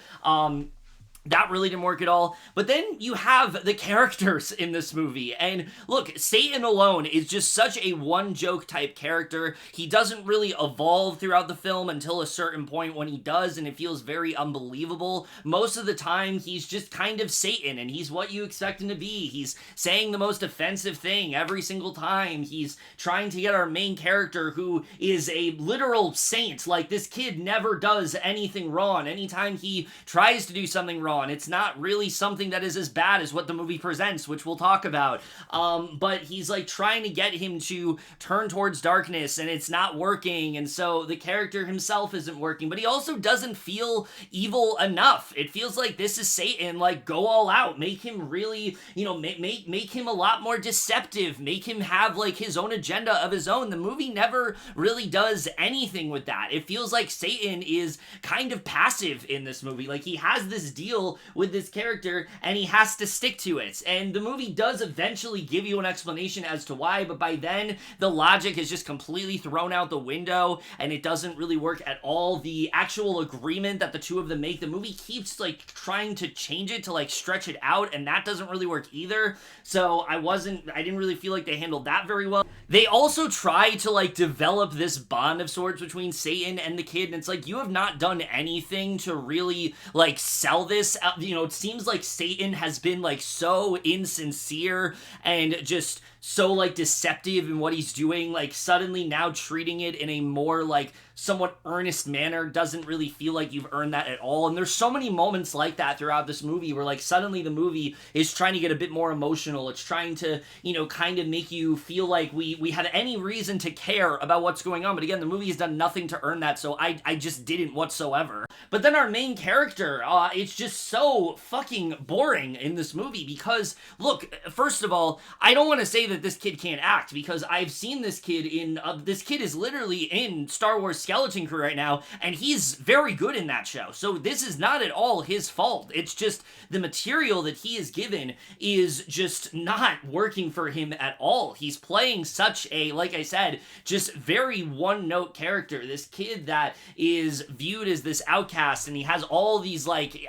that really didn't work at all. But then you have the characters in this movie. And look, Satan alone is just such a one-joke type character. He doesn't really evolve throughout the film until a certain point when he does, and it feels very unbelievable. Most of the time, he's just kind of Satan, and he's what you expect him to be. He's saying the most offensive thing every single time. He's trying to get our main character, who is a literal saint. Like, this kid never does anything wrong. Anytime he tries to do something wrong, on. It's not really something that is as bad as what the movie presents, which we'll talk about. But he's like trying to get him to turn towards darkness, and it's not working, and so the character himself isn't working, but he also doesn't feel evil enough. It feels like this is Satan, like, go all out, make him really, make him a lot more deceptive, make him have like his own agenda of his own. The movie never really does anything with that. It feels like Satan is kind of passive in this movie. Like, he has this deal with this character and he has to stick to it, and the movie does eventually give you an explanation as to why, but by then the logic is just completely thrown out the window and it doesn't really work at all. The actual agreement that the two of them make, the movie keeps like trying to change it to like stretch it out, and that doesn't really work either. So I didn't really feel like they handled that very well. They also try to like develop this bond of sorts between Satan and the kid, and it's like, you have not done anything to really like sell this. It seems like Satan has been like so insincere and just so like deceptive in what he's doing. Like, suddenly now treating it in a more like somewhat earnest manner doesn't really feel like you've earned that at all. And there's so many moments like that throughout this movie where like suddenly the movie is trying to get a bit more emotional. It's trying to, kind of make you feel like we had any reason to care about what's going on. But again, the movie has done nothing to earn that, so I just didn't whatsoever. But then our main character, it's just so fucking boring in this movie because, look, first of all, I don't want to say that this kid can't act, because I've seen this kid this kid is literally in Star Wars Skeleton Crew right now, and he's very good in that show. So this is not at all his fault. It's just the material that he is given is just not working for him at all. He's playing such a, like I said, just very one-note character. This kid that is viewed as this outcast, and he has all these he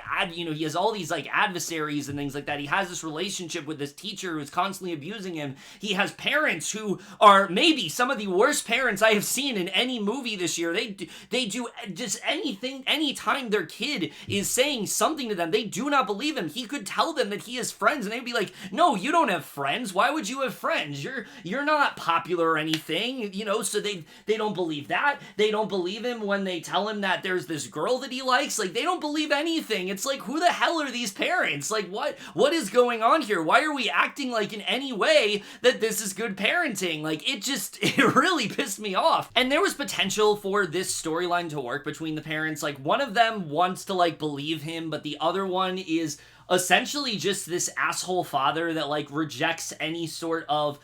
has all these adversaries and things like that. He has this relationship with this teacher who's constantly abusing him. He has parents who are maybe some of the worst parents I have seen in any movie this year. They do just anything, anytime their kid is saying something to them, they do not believe him. He could tell them that he has friends, and they'd be like, no, you don't have friends. Why would you have friends? You're not popular or anything, so they don't believe that. They don't believe him when they tell him that there's this girl that he likes. Like, they don't believe anything. It's like, who the hell are these parents? Like, what is going on here? Why are we acting like in any way that this is good parenting? Like, it really pissed me off. And there was potential for this storyline to work between the parents. Like, one of them wants to believe him, but the other one is essentially just this asshole father that rejects any sort of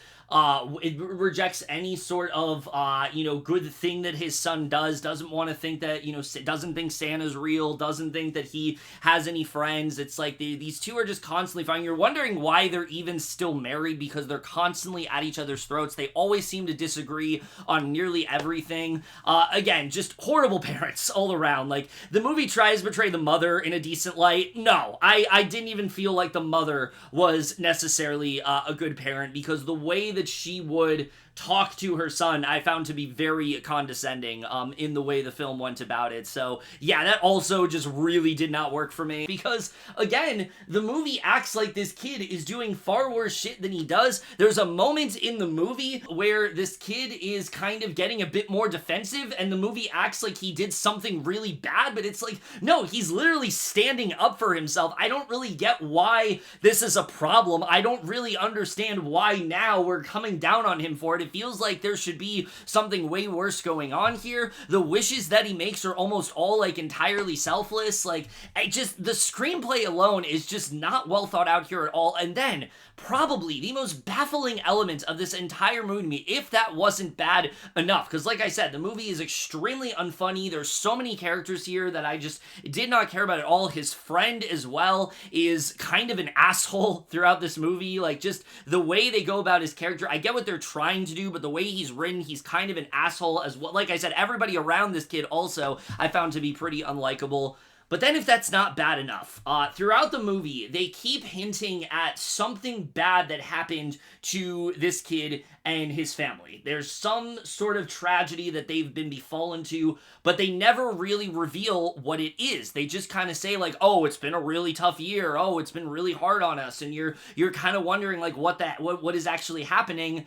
good thing that his son does, doesn't want to think that, doesn't think Santa's real, doesn't think that he has any friends. It's like these two are just constantly fighting. You're wondering why they're even still married, because they're constantly at each other's throats. They always seem to disagree on nearly everything. Again, just horrible parents all around. Like, the movie tries to portray the mother in a decent light. No, I didn't even feel like the mother was necessarily a good parent, because the way that she would talk to her son, I found to be very condescending in the way the film went about it. So yeah, that also just really did not work for me, because again, the movie acts like this kid is doing far worse shit than he does. There's a moment in the movie where this kid is kind of getting a bit more defensive, and the movie acts like he did something really bad, but it's like, no, he's literally standing up for himself. I don't really get why this is a problem. I don't really understand why now we're coming down on him for it. It feels like there should be something way worse going on here. The wishes that he makes are almost all entirely selfless. The screenplay alone is just not well thought out here at all. And then probably the most baffling element of this entire movie, if that wasn't bad enough, because like I said, the movie is extremely unfunny. There's so many characters here that I just did not care about at all. His friend as well is kind of an asshole throughout this movie. Just the way they go about his character, I get what they're trying to do, but the way he's written, he's kind of an asshole as well. Like I said, everybody around this kid also I found to be pretty unlikable. But then if that's not bad enough, throughout the movie, they keep hinting at something bad that happened to this kid and his family. There's some sort of tragedy that they've been befallen to, but they never really reveal what it is. They just kind of say oh, it's been a really tough year. Oh, it's been really hard on us. And you're kind of wondering what is actually happening.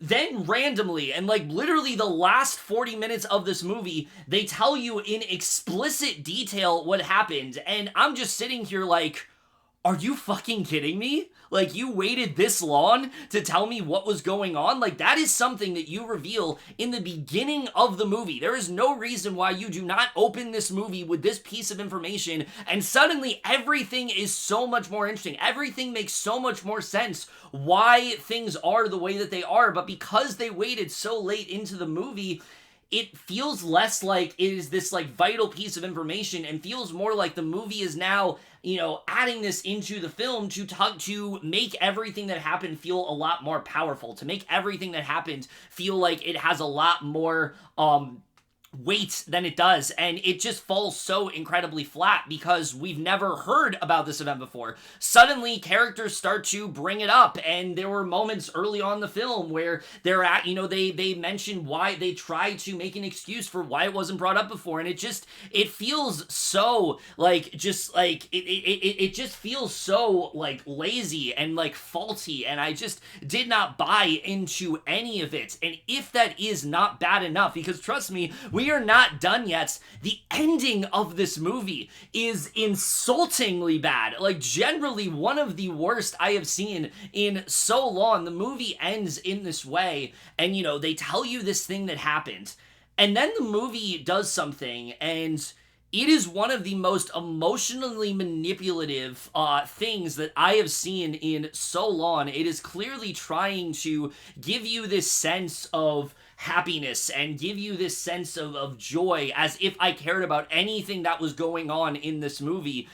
then randomly, and like literally the last 40 minutes of this movie, they tell you in explicit detail what happened. And I'm just sitting here like, are you fucking kidding me? Like, you waited this long to tell me what was going on? Like, that is something that you reveal in the beginning of the movie. There is no reason why you do not open this movie with this piece of information, and suddenly everything is so much more interesting. Everything makes so much more sense why things are the way that they are, but because they waited so late into the movie, it feels less like it is this like vital piece of information and feels more like the movie is now, adding this into the film to make everything that happened feel a lot more powerful, to make everything that happened feel like it has a lot more weight than it does, and it just falls so incredibly flat because we've never heard about this event before. Suddenly characters start to bring it up, and there were moments early on in the film where they're at, they mention why they tried to make an excuse for why it wasn't brought up before, and it feels so like just like it just feels so like lazy and like faulty, and I just did not buy into any of it. And if that is not bad enough, because trust me, we are not done yet. The ending of this movie is insultingly bad. Like, generally one of the worst I have seen in so long. The movie ends in this way, and they tell you this thing that happened, and then the movie does something, and it is one of the most emotionally manipulative things that I have seen in so long. It is clearly trying to give you this sense of happiness and give you this sense of joy, as if I cared about anything that was going on in this movie.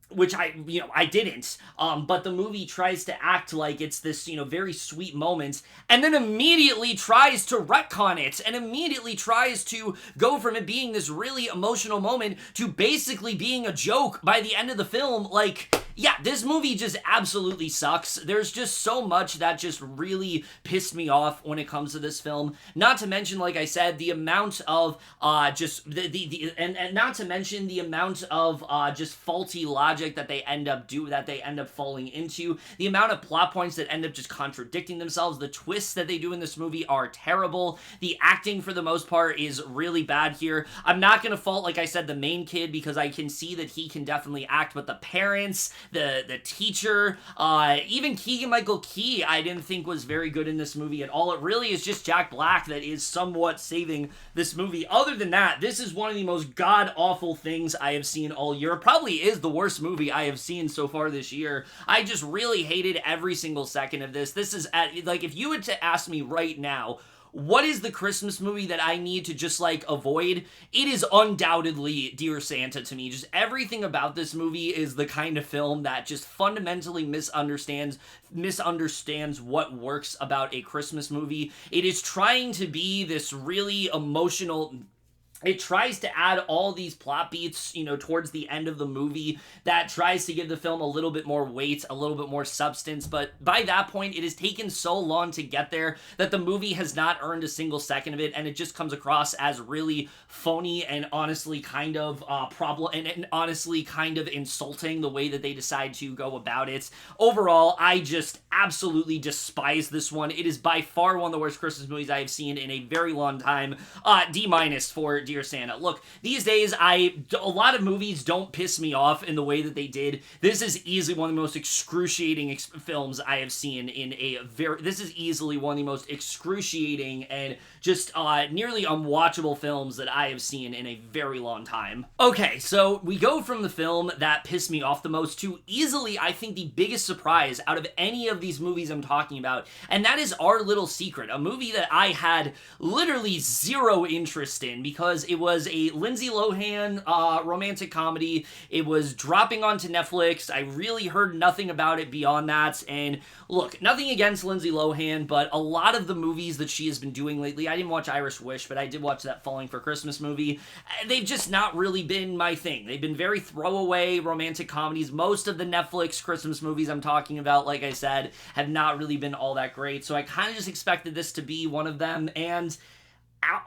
Which I didn't. But the movie tries to act like it's this, very sweet moment, and then immediately tries to retcon it, and immediately tries to go from it being this really emotional moment to basically being a joke by the end of the film. Like, yeah, this movie just absolutely sucks. There's just so much that just really pissed me off when it comes to this film. Not to mention, like I said, the amount of and not to mention the amount of just faulty logic that they end up falling into. The amount of plot points that end up just contradicting themselves. The twists that they do in this movie are terrible. The acting, for the most part, is really bad here. I'm not gonna fault, like I said, the main kid, because I can see that he can definitely act, but the parents, the teacher, even Keegan-Michael Key, I didn't think was very good in this movie at all. It really is just Jack Black that is somewhat saving this movie. Other than that, this is one of the most god-awful things I have seen all year. It probably is the worst movie I have seen so far this year. I just really hated every single second of this. This is, like, if you were to ask me right now, what is the Christmas movie that I need to just, like, avoid? It is undoubtedly Dear Santa to me. Just everything about this movie is the kind of film that just fundamentally misunderstands what works about a Christmas movie. It is trying to be this really emotional... It tries to add all these plot beats, towards the end of the movie that tries to give the film a little bit more weight, a little bit more substance, but by that point, it has taken so long to get there that the movie has not earned a single second of it, and it just comes across as really phony and honestly kind of and honestly kind of insulting the way that they decide to go about it. Overall, I just absolutely despise this one. It is by far one of the worst Christmas movies I have seen in a very long time. D- for Dear Santa. Look, these days, a lot of movies don't piss me off in the way that they did. This is easily one of the most excruciating films I have seen this is easily one of the most excruciating and just nearly unwatchable films that I have seen in a very long time. Okay, so we go from the film that pissed me off the most to easily, I think, the biggest surprise out of any of these movies I'm talking about, and that is Our Little Secret, a movie that I had literally zero interest in because it was a Lindsay Lohan romantic comedy. It was dropping onto Netflix. I really heard nothing about it beyond that, and look, nothing against Lindsay Lohan, but a lot of the movies that she has been doing lately, I didn't watch Irish Wish, but I did watch that Falling for Christmas movie. They've just not really been my thing. They've been very throwaway romantic comedies. Most of the Netflix Christmas movies I'm talking about, like I said, have not really been all that great, so I kind of just expected this to be one of them, and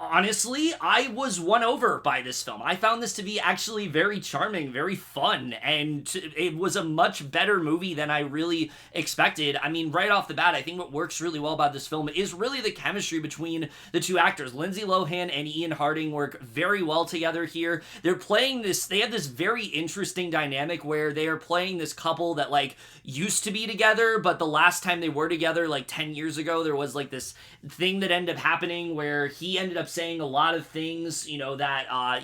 Honestly, I was won over by this film. I found this to be actually very charming, very fun, and it was a much better movie than I really expected. I mean, right off the bat, I think what works really well about this film is really the chemistry between the two actors. Lindsay Lohan and Ian Harding work very well together here. They're playing this, they have this very interesting dynamic where they are playing this couple that, like, used to be together, but the last time they were together, like 10 years ago, there was like this thing that ended up happening where he ended up saying a lot of things, that,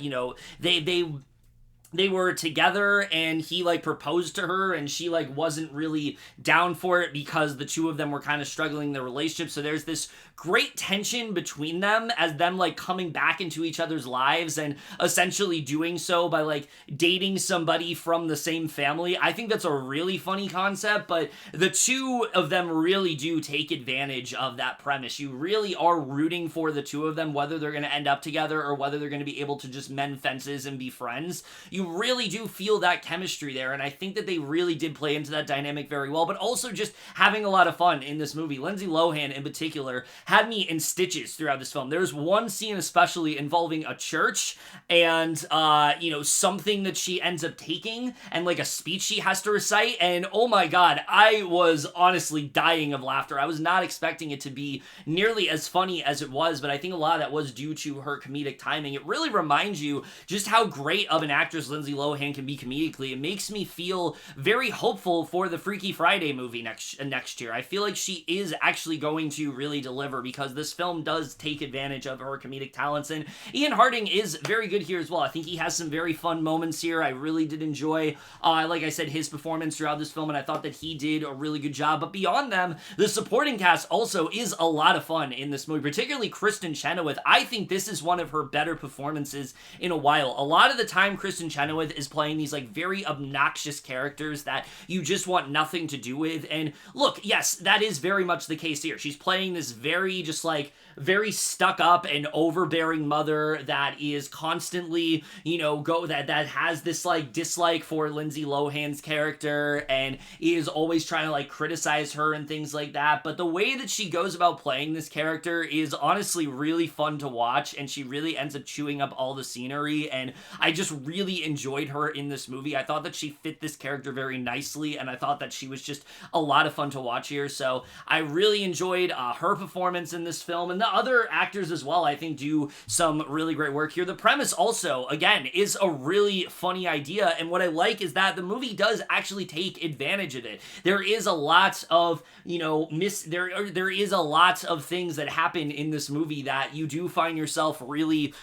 they were together and he like proposed to her and she like wasn't really down for it because the two of them were kind of struggling in their relationship. So there's this great tension between them as them like coming back into each other's lives and essentially doing so by like dating somebody from the same family. I think that's a really funny concept, but the two of them really do take advantage of that premise. You really are rooting for the two of them, whether they're going to end up together or whether they're going to be able to just mend fences and be friends. You really do feel that chemistry there, and I think that they really did play into that dynamic very well, but also just having a lot of fun in this movie. Lindsay Lohan in particular had me in stitches throughout this film. There's one scene especially involving a church and something that she ends up taking and like a speech she has to recite, and oh my god, I was honestly dying of laughter. I was not expecting it to be nearly as funny as it was, but I think a lot of that was due to her comedic timing. It really reminds you just how great of an actress Lindsay Lohan can be comedically. It makes me feel very hopeful for the Freaky Friday movie next year. I feel like she is actually going to really deliver because this film does take advantage of her comedic talents, and Ian Harding is very good here as well. I think he has some very fun moments here. I really did enjoy, like I said, his performance throughout this film, and I thought that he did a really good job. But beyond them, the supporting cast also is a lot of fun in this movie, particularly Kristen Chenoweth. I think this is one of her better performances in a while. A lot of the time, Kristen Chenoweth is playing these like very obnoxious characters that you just want nothing to do with, and look, yes, that is very much the case here. She's playing this very just like very stuck up and overbearing mother that is constantly, that has this like dislike for Lindsay Lohan's character and is always trying to like criticize her and things like that. But the way that she goes about playing this character is honestly really fun to watch, and she really ends up chewing up all the scenery, and I just really enjoyed her in this movie. I thought that she fit this character very nicely, and I thought that she was just a lot of fun to watch here. So I really enjoyed her performance in this film, and the other actors as well, I think, do some really great work here. The premise also, again, is a really funny idea, and what I like is that the movie does actually take advantage of it. There is a lot of, there is a lot of things that happen in this movie that you do find yourself really,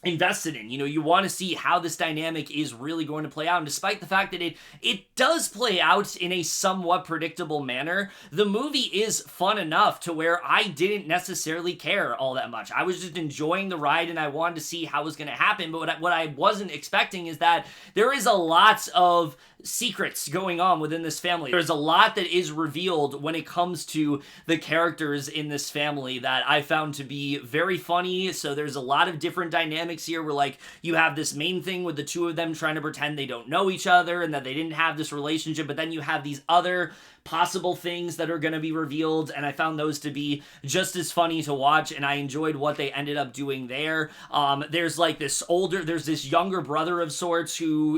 invested in. You want to see how this dynamic is really going to play out, and despite the fact that it does play out in a somewhat predictable manner, the movie is fun enough to where I didn't necessarily care all that much. I was just enjoying the ride, and I wanted to see how it was going to happen, but what I wasn't expecting is that there is a lot of secrets going on within this family. There's a lot that is revealed when it comes to the characters in this family that I found to be very funny. So there's a lot of different dynamics here where like you have this main thing with the two of them trying to pretend they don't know each other and that they didn't have this relationship, but then you have these other possible things that are going to be revealed, and I found those to be just as funny to watch, and I enjoyed what they ended up doing there. There's this younger brother of sorts who,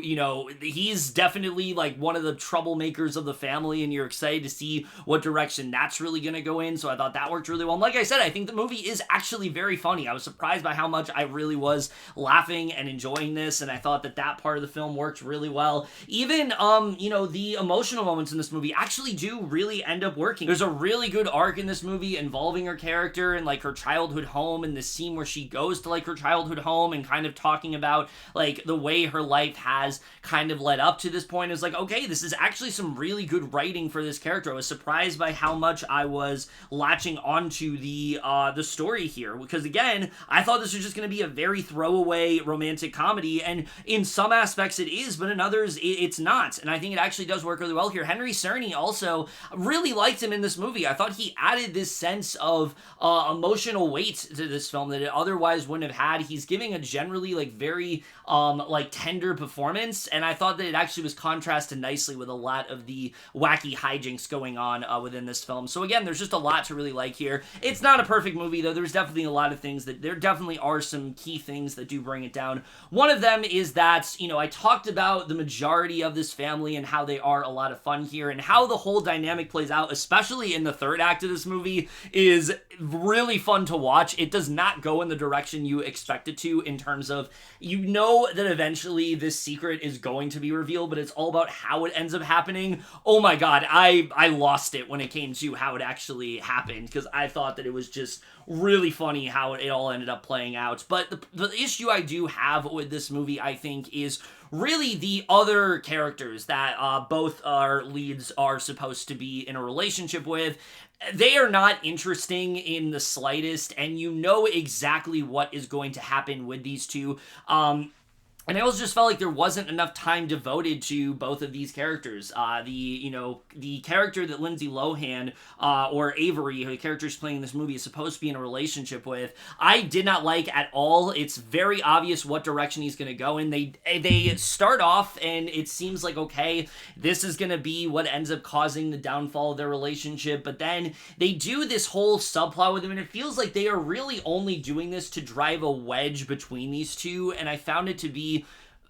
he's definitely like one of the troublemakers of the family, and you're excited to see what direction that's really going to go in, so I thought that worked really well. And like I said, I think the movie is actually very funny. I was surprised by how much I really was laughing and enjoying this, and I thought that part of the film worked really well. Even, the emotional moments in this movie actually do really end up working. There's a really good arc in this movie involving her character and like her childhood home, and the scene where she goes to like her childhood home and kind of talking about like the way her life has kind of led up to this point is like, okay, this is actually some really good writing for this character. I was surprised by how much I was latching onto the story here, because again, I thought this was just going to be a very throwaway romantic comedy, and in some aspects it is, but in others it's not, and I think it actually does work really well here. Henry Czerny also really liked him in this movie. I thought he added this sense of emotional weight to this film that it otherwise wouldn't have had. He's giving a generally like very like tender performance, and I thought that it actually was contrasted nicely with a lot of the wacky hijinks going on within this film. So again, there's just a lot to really like here. It's not a perfect movie though. There's definitely a lot of things that there definitely are some key things that do bring it down. One of them is that, you know, I talked about the majority of this family and how they are a lot of fun here, and how the whole dynamic plays out, especially in the third act of this movie, is really fun to watch. It does not go in the direction you expect it to, in terms of, you know that eventually this secret is going to be revealed, but it's all about how it ends up happening. Oh my god, I lost it when it came to how it actually happened, because I thought that it was just really funny how it all ended up playing out. But the issue I do have with this movie, I think, is really the other characters that both our leads are supposed to be in a relationship with. They are not interesting in the slightest, and you know exactly what is going to happen with these two. And I also just felt like there wasn't enough time devoted to both of these characters. The character that Lindsay Lohan, or Avery, the character she's playing in this movie, is supposed to be in a relationship with, I did not like at all. It's very obvious what direction he's going to go in. They start off, and it seems like, okay, this is going to be what ends up causing the downfall of their relationship, but then they do this whole subplot with him, and it feels like they are really only doing this to drive a wedge between these two, and I found it to be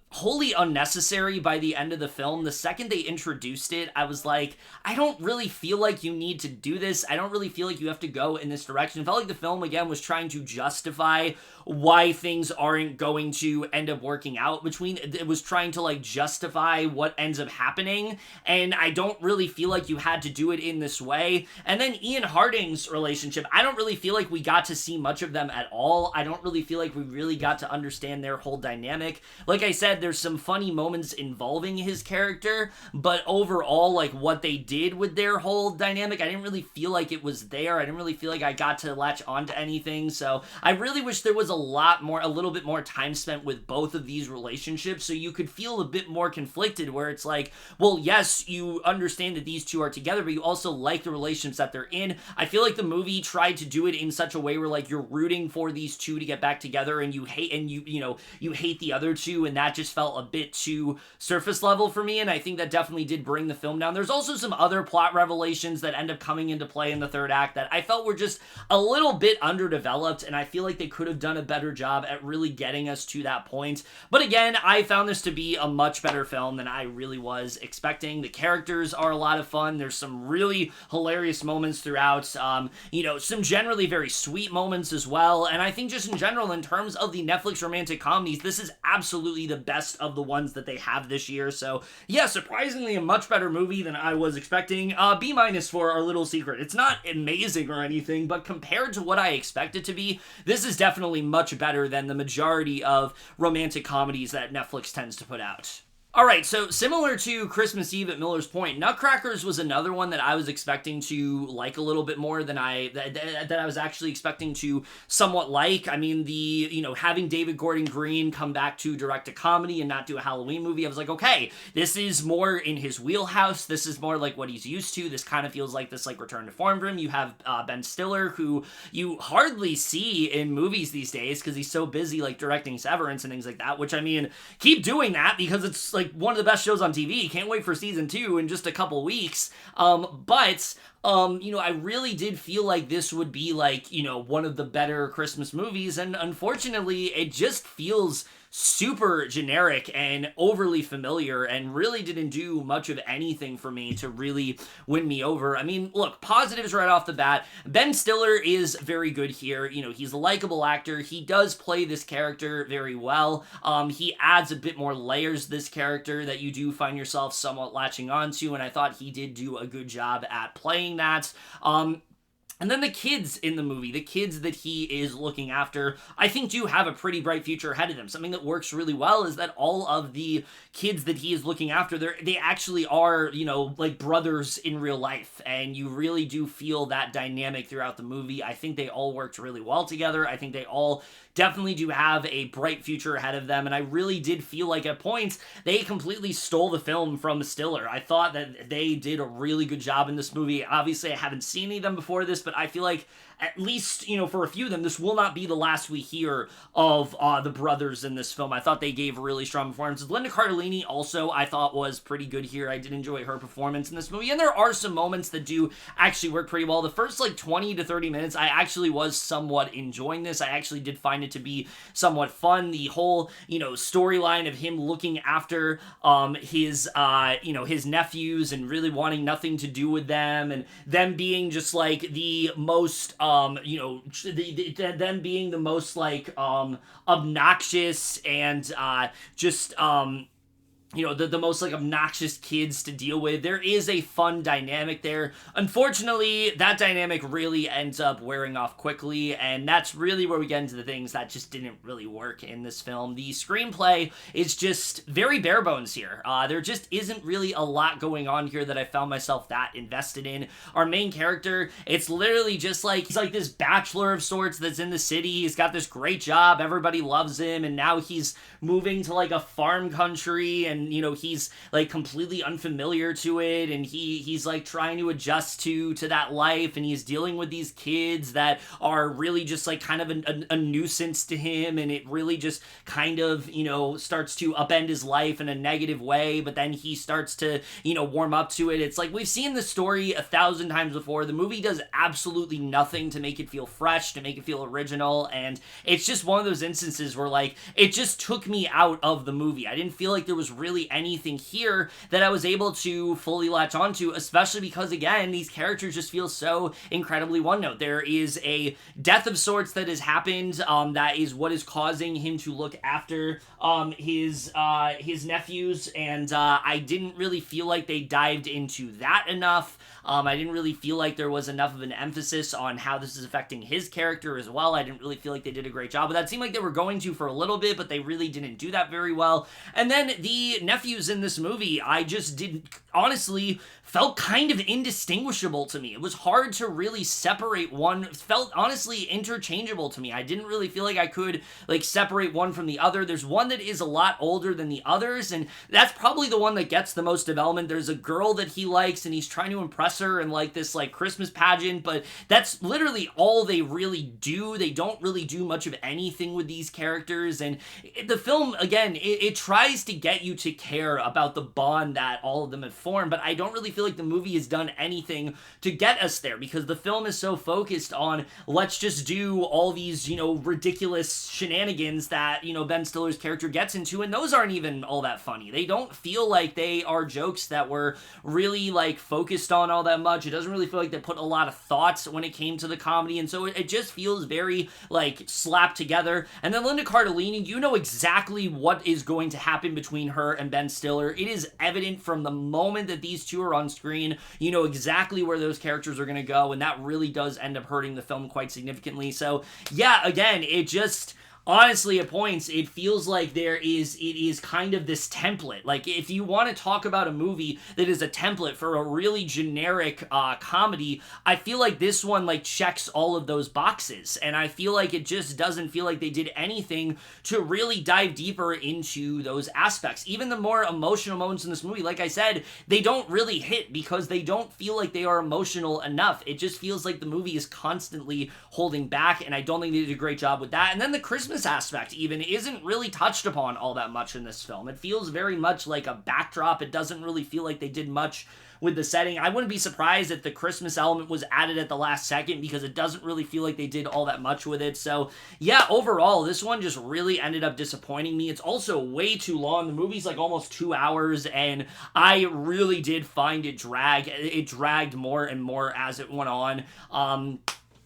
wholly unnecessary by the end of the film. The second they introduced it, I was like, I don't really feel like you need to do this. I don't really feel like you have to go in this direction. It felt like the film, again, was trying to justify why things aren't going to end up working out it was trying to like justify what ends up happening, and I don't really feel like you had to do it in this way. And then Ian Harding's relationship, I don't really feel like we got to see much of them at all. I don't really feel like we really got to understand their whole dynamic. Like I said, there's some funny moments involving his character, but overall, like, what they did with their whole dynamic, I didn't really feel like it was there. I didn't really feel like I got to latch onto anything, so I really wish there was a little bit more time spent with both of these relationships, so you could feel a bit more conflicted, where it's like, well, yes, you understand that these two are together, but you also like the relationships that they're in. I feel like the movie tried to do it in such a way where, like, you're rooting for these two to get back together, and you hate the other two, and that just felt a bit too surface level for me, and I think that definitely did bring the film down. There's also some other plot revelations that end up coming into play in the third act that I felt were just a little bit underdeveloped, and I feel like they could have done a better job at really getting us to that point. But again, I found this to be a much better film than I really was expecting. The characters are a lot of fun. There's some really hilarious moments throughout, some generally very sweet moments as well, and I think just in general, in terms of the Netflix romantic comedies, this is absolutely the best of the ones that they have this year. So yeah, surprisingly a much better movie than I was expecting. B- for Our Little Secret. It's not amazing or anything, but compared to what I expect it to be, this is definitely much better than the majority of romantic comedies that Netflix tends to put out. Alright, so similar to Christmas Eve at Miller's Point, Nutcrackers was another one that I was expecting to like a little bit more than that I was actually expecting to somewhat like. I mean, having David Gordon Green come back to direct a comedy and not do a Halloween movie, I was like, okay, this is more in his wheelhouse. This is more like what he's used to. This kind of feels like this like return to form for him. You have Ben Stiller, who you hardly see in movies these days because he's so busy like directing Severance and things like that, which, I mean, keep doing that because it's like one of the best shows on TV. Can't wait for season 2 in just a couple weeks. I really did feel like this would be like, one of the better Christmas movies, and unfortunately, it just feels super generic and overly familiar and really didn't do much of anything for me to really win me over. I mean, look, positives right off the bat. Ben Stiller is very good here. He's a likable actor. He does play this character very well. He adds a bit more layers to this character that you do find yourself somewhat latching onto, and I thought he did do a good job at playing that. And then the kids in the movie, the kids that he is looking after, I think do have a pretty bright future ahead of them. Something that works really well is that all of the kids that he is looking after, they actually are, like brothers in real life. And you really do feel that dynamic throughout the movie. I think they all worked really well together. I think they all definitely do have a bright future ahead of them, and I really did feel like at points they completely stole the film from Stiller. I thought that they did a really good job in this movie. Obviously, I haven't seen any of them before this, but I feel like at least, for a few of them, this will not be the last we hear of the brothers in this film. I thought they gave really strong performances. Linda Cardellini also, I thought, was pretty good here. I did enjoy her performance in this movie, and there are some moments that do actually work pretty well. The first, 20 to 30 minutes, I actually was somewhat enjoying this. I actually did find it to be somewhat fun. The whole, storyline of him looking after his nephews and really wanting nothing to do with them, and them being just, the most them being the most obnoxious and the most obnoxious kids to deal with. There is a fun dynamic there. Unfortunately, that dynamic really ends up wearing off quickly, and that's really where we get into the things that just didn't really work in this film. The screenplay is just very bare bones here. There just isn't really a lot going on here that I found myself that invested in. Our main character, it's literally just he's this bachelor of sorts that's in the city. He's got this great job, everybody loves him, and now he's moving to a farm country, and he's completely unfamiliar to it, and he's trying to adjust to that life, and he's dealing with these kids that are really just kind of a nuisance to him, and it really just kind of starts to upend his life in a negative way. But then he starts to warm up to it. It's we've seen this story 1,000 times before. The movie does absolutely nothing to make it feel fresh, to make it feel original, and it's just one of those instances where it just took me out of the movie. I didn't feel like there was really anything here that I was able to fully latch onto, especially because, again, these characters just feel so incredibly one note. There is a death of sorts that has happened, that is what is causing him to look after his nephews, and I didn't really feel like they dived into that enough. I didn't really feel like there was enough of an emphasis on how this is affecting his character as well. I didn't really feel like they did a great job, but that seemed like they were going to for a little bit, but they really didn't do that very well. And then the nephews in this movie, I just didn't, honestly, felt kind of indistinguishable to me. It was hard to really separate one. It felt honestly interchangeable to me. I didn't really feel like I could separate one from the other. There's one that is a lot older than the others, and that's probably the one that gets the most development. There's a girl that he likes, and he's trying to impress her in this Christmas pageant, but that's literally all they really do. They don't really do much of anything with these characters, and the film, again, it tries to get you to care about the bond that all of them have formed, but I don't really feel like the movie has done anything to get us there, because the film is so focused on, let's just do all these, ridiculous shenanigans that, Ben Stiller's character gets into, and those aren't even all that funny. They don't feel like they are jokes that were really, focused on all that much. It doesn't really feel like they put a lot of thoughts when it came to the comedy, and so it just feels very, slapped together. And then Linda Cardellini, you know exactly what is going to happen between her and Ben Stiller. It is evident from the moment that these two are on screen. You know exactly where those characters are going to go, and that really does end up hurting the film quite significantly. So, yeah, again, it just... honestly, at points, it feels like it is kind of this template. If you want to talk about a movie that is a template for a really generic comedy, I feel like this one, checks all of those boxes. And I feel like it just doesn't feel like they did anything to really dive deeper into those aspects. Even the more emotional moments in this movie, like I said, they don't really hit because they don't feel like they are emotional enough. It just feels like the movie is constantly holding back, and I don't think they did a great job with that. And then the Christmas aspect even isn't really touched upon all that much in this film. It feels very much like a backdrop. It doesn't really feel like they did much with the setting. I wouldn't be surprised if the Christmas element was added at the last second, because it doesn't really feel like they did all that much with it. So yeah, overall, this one just really ended up disappointing me. It's also way too long. The movie's almost 2 hours, and I really did find it drag. It dragged more and more as it went on.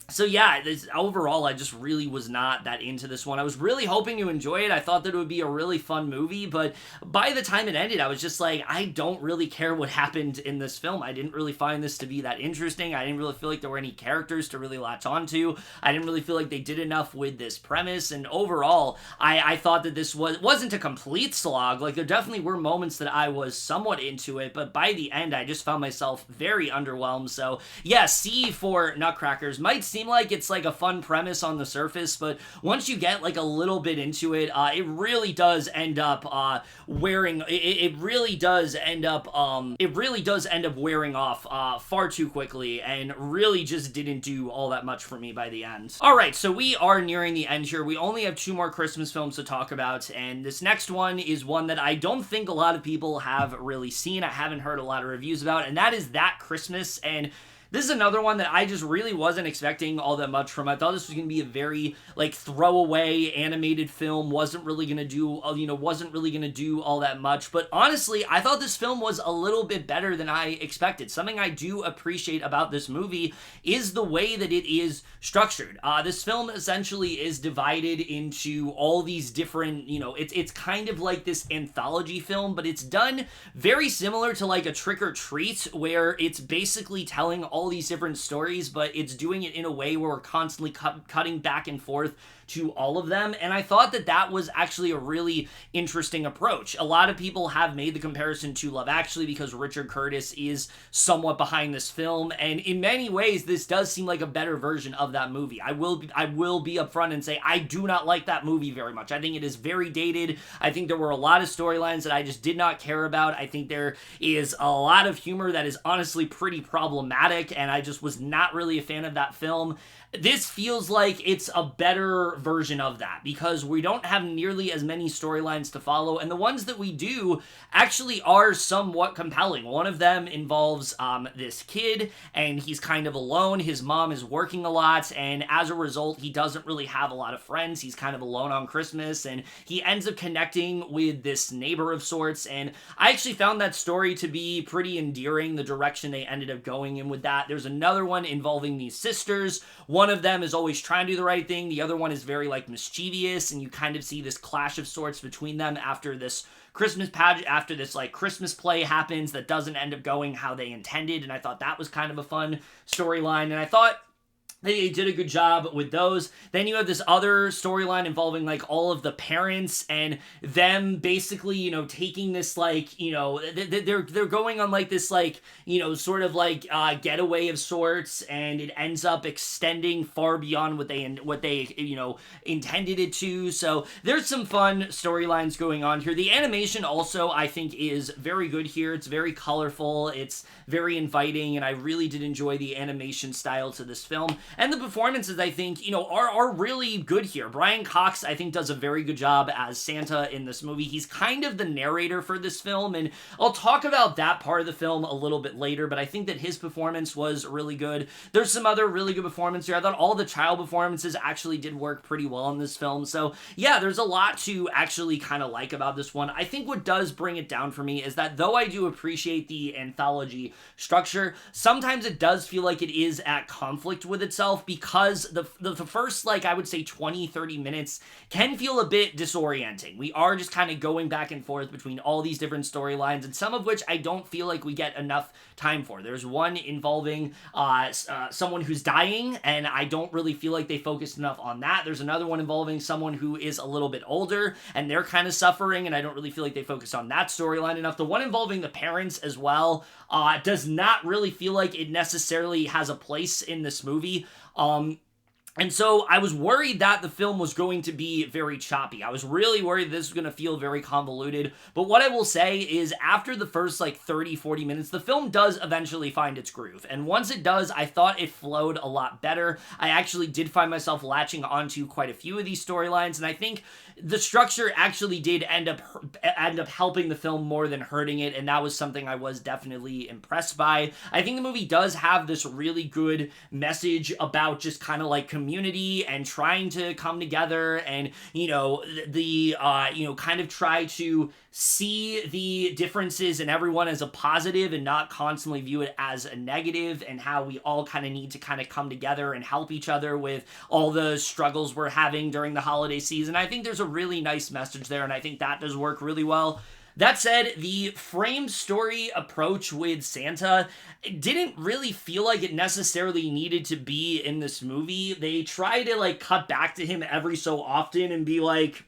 So yeah, overall, I just really was not that into this one. I was really hoping to enjoy it. I thought that it would be a really fun movie, but by the time it ended, I was just I don't really care what happened in this film. I didn't really find this to be that interesting. I didn't really feel like there were any characters to really latch onto. I didn't really feel like they did enough with this premise, and overall, I thought that this wasn't a complete slog. There definitely were moments that I was somewhat into it, but by the end, I just found myself very underwhelmed. So yeah, C for Nutcrackers might seem seem like it's like a fun premise on the surface, but once you get like a little bit into it, it really does end up it really does end up wearing off far too quickly, and really just didn't do all that much for me by the end. Alright, so we are nearing the end here. We only have 2 more Christmas films to talk about, and this next one is one that I don't think a lot of people have really seen. I haven't heard a lot of reviews about, and that is That Christmas. And this is another one that I just really wasn't expecting all that much from. I thought this was going to be a very, like, throwaway animated film. Wasn't really going to do all that much. But honestly, I thought this film was a little bit better than I expected. Something I do appreciate about this movie is the way that it is structured. This film essentially is divided into all these different, it's kind of like this anthology film, but it's done very similar to like a Trick or Treat, where it's basically telling all these different stories, but it's doing it in a way where we're constantly cutting back and forth to all of them, and I thought that that was actually a really interesting approach. A lot of people have made the comparison to Love Actually because Richard Curtis is somewhat behind this film, and in many ways this does seem like a better version of that movie. I will be upfront and say I do not like that movie very much. I think it is very dated. I think there were a lot of storylines that I just did not care about. I think there is a lot of humor that is honestly pretty problematic, and I just was not really a fan of that film. This feels like it's a better version of that because we don't have nearly as many storylines to follow, and the ones that we do actually are somewhat compelling. One of them involves this kid, and he's kind of alone. His mom is working a lot, and as a result, he doesn't really have a lot of friends. He's kind of alone on Christmas, and he ends up connecting with this neighbor of sorts, and I actually found that story to be pretty endearing, the direction they ended up going in with that. There's another one involving these sisters. One of them is always trying to do the right thing. The other one is very, like, mischievous, and you kind of see this clash of sorts between them after this Christmas pageant, after this, like, Christmas play happens that doesn't end up going how they intended, and I thought that was kind of a fun storyline, and I thought they did a good job with those. Then you have this other storyline involving, like, all of the parents and them basically, taking this, like, they're going on, like, this, like, sort of, like, getaway of sorts, and it ends up extending far beyond what they intended it to. So there's some fun storylines going on here. The animation also, I think, is very good here. It's very colorful. It's very inviting, and I really did enjoy the animation style to this film. And the performances, I think, are really good here. Brian Cox, I think, does a very good job as Santa in this movie. He's kind of the narrator for this film, and I'll talk about that part of the film a little bit later, but I think that his performance was really good. There's some other really good performances here. I thought all the child performances actually did work pretty well in this film, so yeah, there's a lot to actually kind of like about this one. I think what does bring it down for me is that though I do appreciate the anthology structure, sometimes it does feel like it is at conflict with itself, because the first, like, I would say 20-30 minutes can feel a bit disorienting. We are just kind of going back and forth between all these different storylines, and some of which I don't feel like we get enough time for. There's one involving someone who's dying, and I don't really feel like they focused enough on that. There's another one involving someone who is a little bit older, and they're kind of suffering, and I don't really feel like they focused on that storyline enough. The one involving the parents as well does not really feel like it necessarily has a place in this movie. And so I was worried that the film was going to be very choppy. I was really worried this was going to feel very convoluted. But what I will say is after the first, like, 30-40 minutes, the film does eventually find its groove. And once it does, I thought it flowed a lot better. I actually did find myself latching onto quite a few of these storylines, and I think the structure actually did end up helping the film more than hurting it, and that was something I was definitely impressed by. I think the movie does have this really good message about just kind of like community and trying to come together, and kind of try to see the differences in everyone as a positive and not constantly view it as a negative, and how we all kind of need to kind of come together and help each other with all the struggles we're having during the holiday season. I think there's a really nice message there, and I think that does work really well. That said, the frame story approach with Santa didn't really feel like it necessarily needed to be in this movie. They try to, like, cut back to him every so often and be like,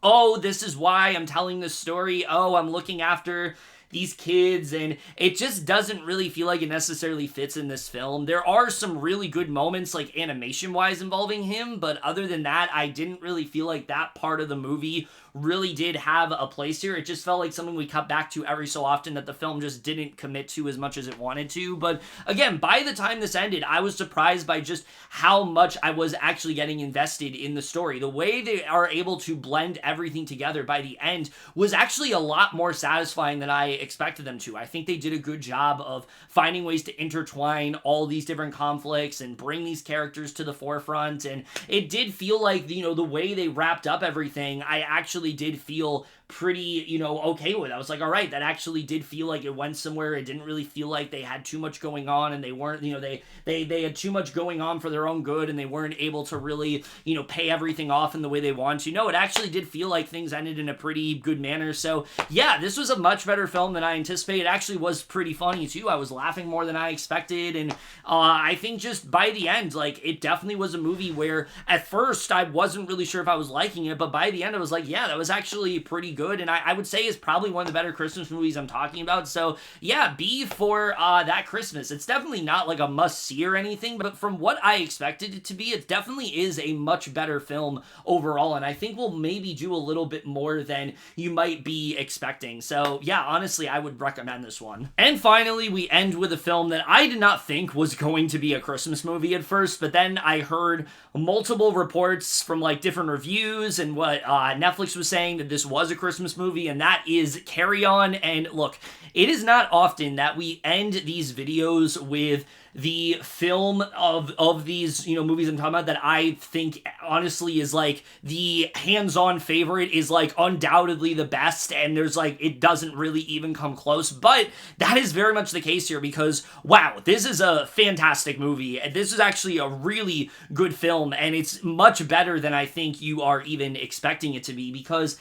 oh, this is why I'm telling this story. Oh, I'm looking after these kids, and it just doesn't really feel like it necessarily fits in this film. There are some really good moments, like animation-wise, involving him, but other than that, I didn't really feel like that part of the movie really did have a place here. It just felt like something we cut back to every so often that the film just didn't commit to as much as it wanted to. But again, by the time this ended, I was surprised by just how much I was actually getting invested in the story. The way they are able to blend everything together by the end was actually a lot more satisfying than I expected them to. I think they did a good job of finding ways to intertwine all these different conflicts and bring these characters to the forefront, and it did feel like, the way they wrapped up everything, I actually did feel pretty, okay with. I was like, all right, that actually did feel like it went somewhere. It didn't really feel like they had too much going on, and they weren't, they had too much going on for their own good, and they weren't able to really, pay everything off in the way they want to. No, it actually did feel like things ended in a pretty good manner. So yeah, this was a much better film than I anticipated. It actually was pretty funny too. I was laughing more than I expected, and I think just by the end, like, it definitely was a movie where at first I wasn't really sure if I was liking it, but by the end I was like, yeah, that was actually pretty good, and I would say is probably one of the better Christmas movies I'm talking about. So yeah, B for that Christmas. It's definitely not like a must-see or anything, but from what I expected it to be, it definitely is a much better film overall, and I think we'll maybe do a little bit more than you might be expecting. So yeah, honestly, I would recommend this one. And finally, we end with a film that I did not think was going to be a Christmas movie at first, but then I heard multiple reports from like different reviews and what Netflix was saying that this was a Christmas movie, and that is Carry On. And look, it is not often that we end these videos with the film of these, movies I'm talking about that I think honestly is like the hands-on favorite, is like undoubtedly the best, and there's like, it doesn't really even come close. But that is very much the case here, because wow, this is a fantastic movie. This is actually a really good film, and it's much better than I think you are even expecting it to be, because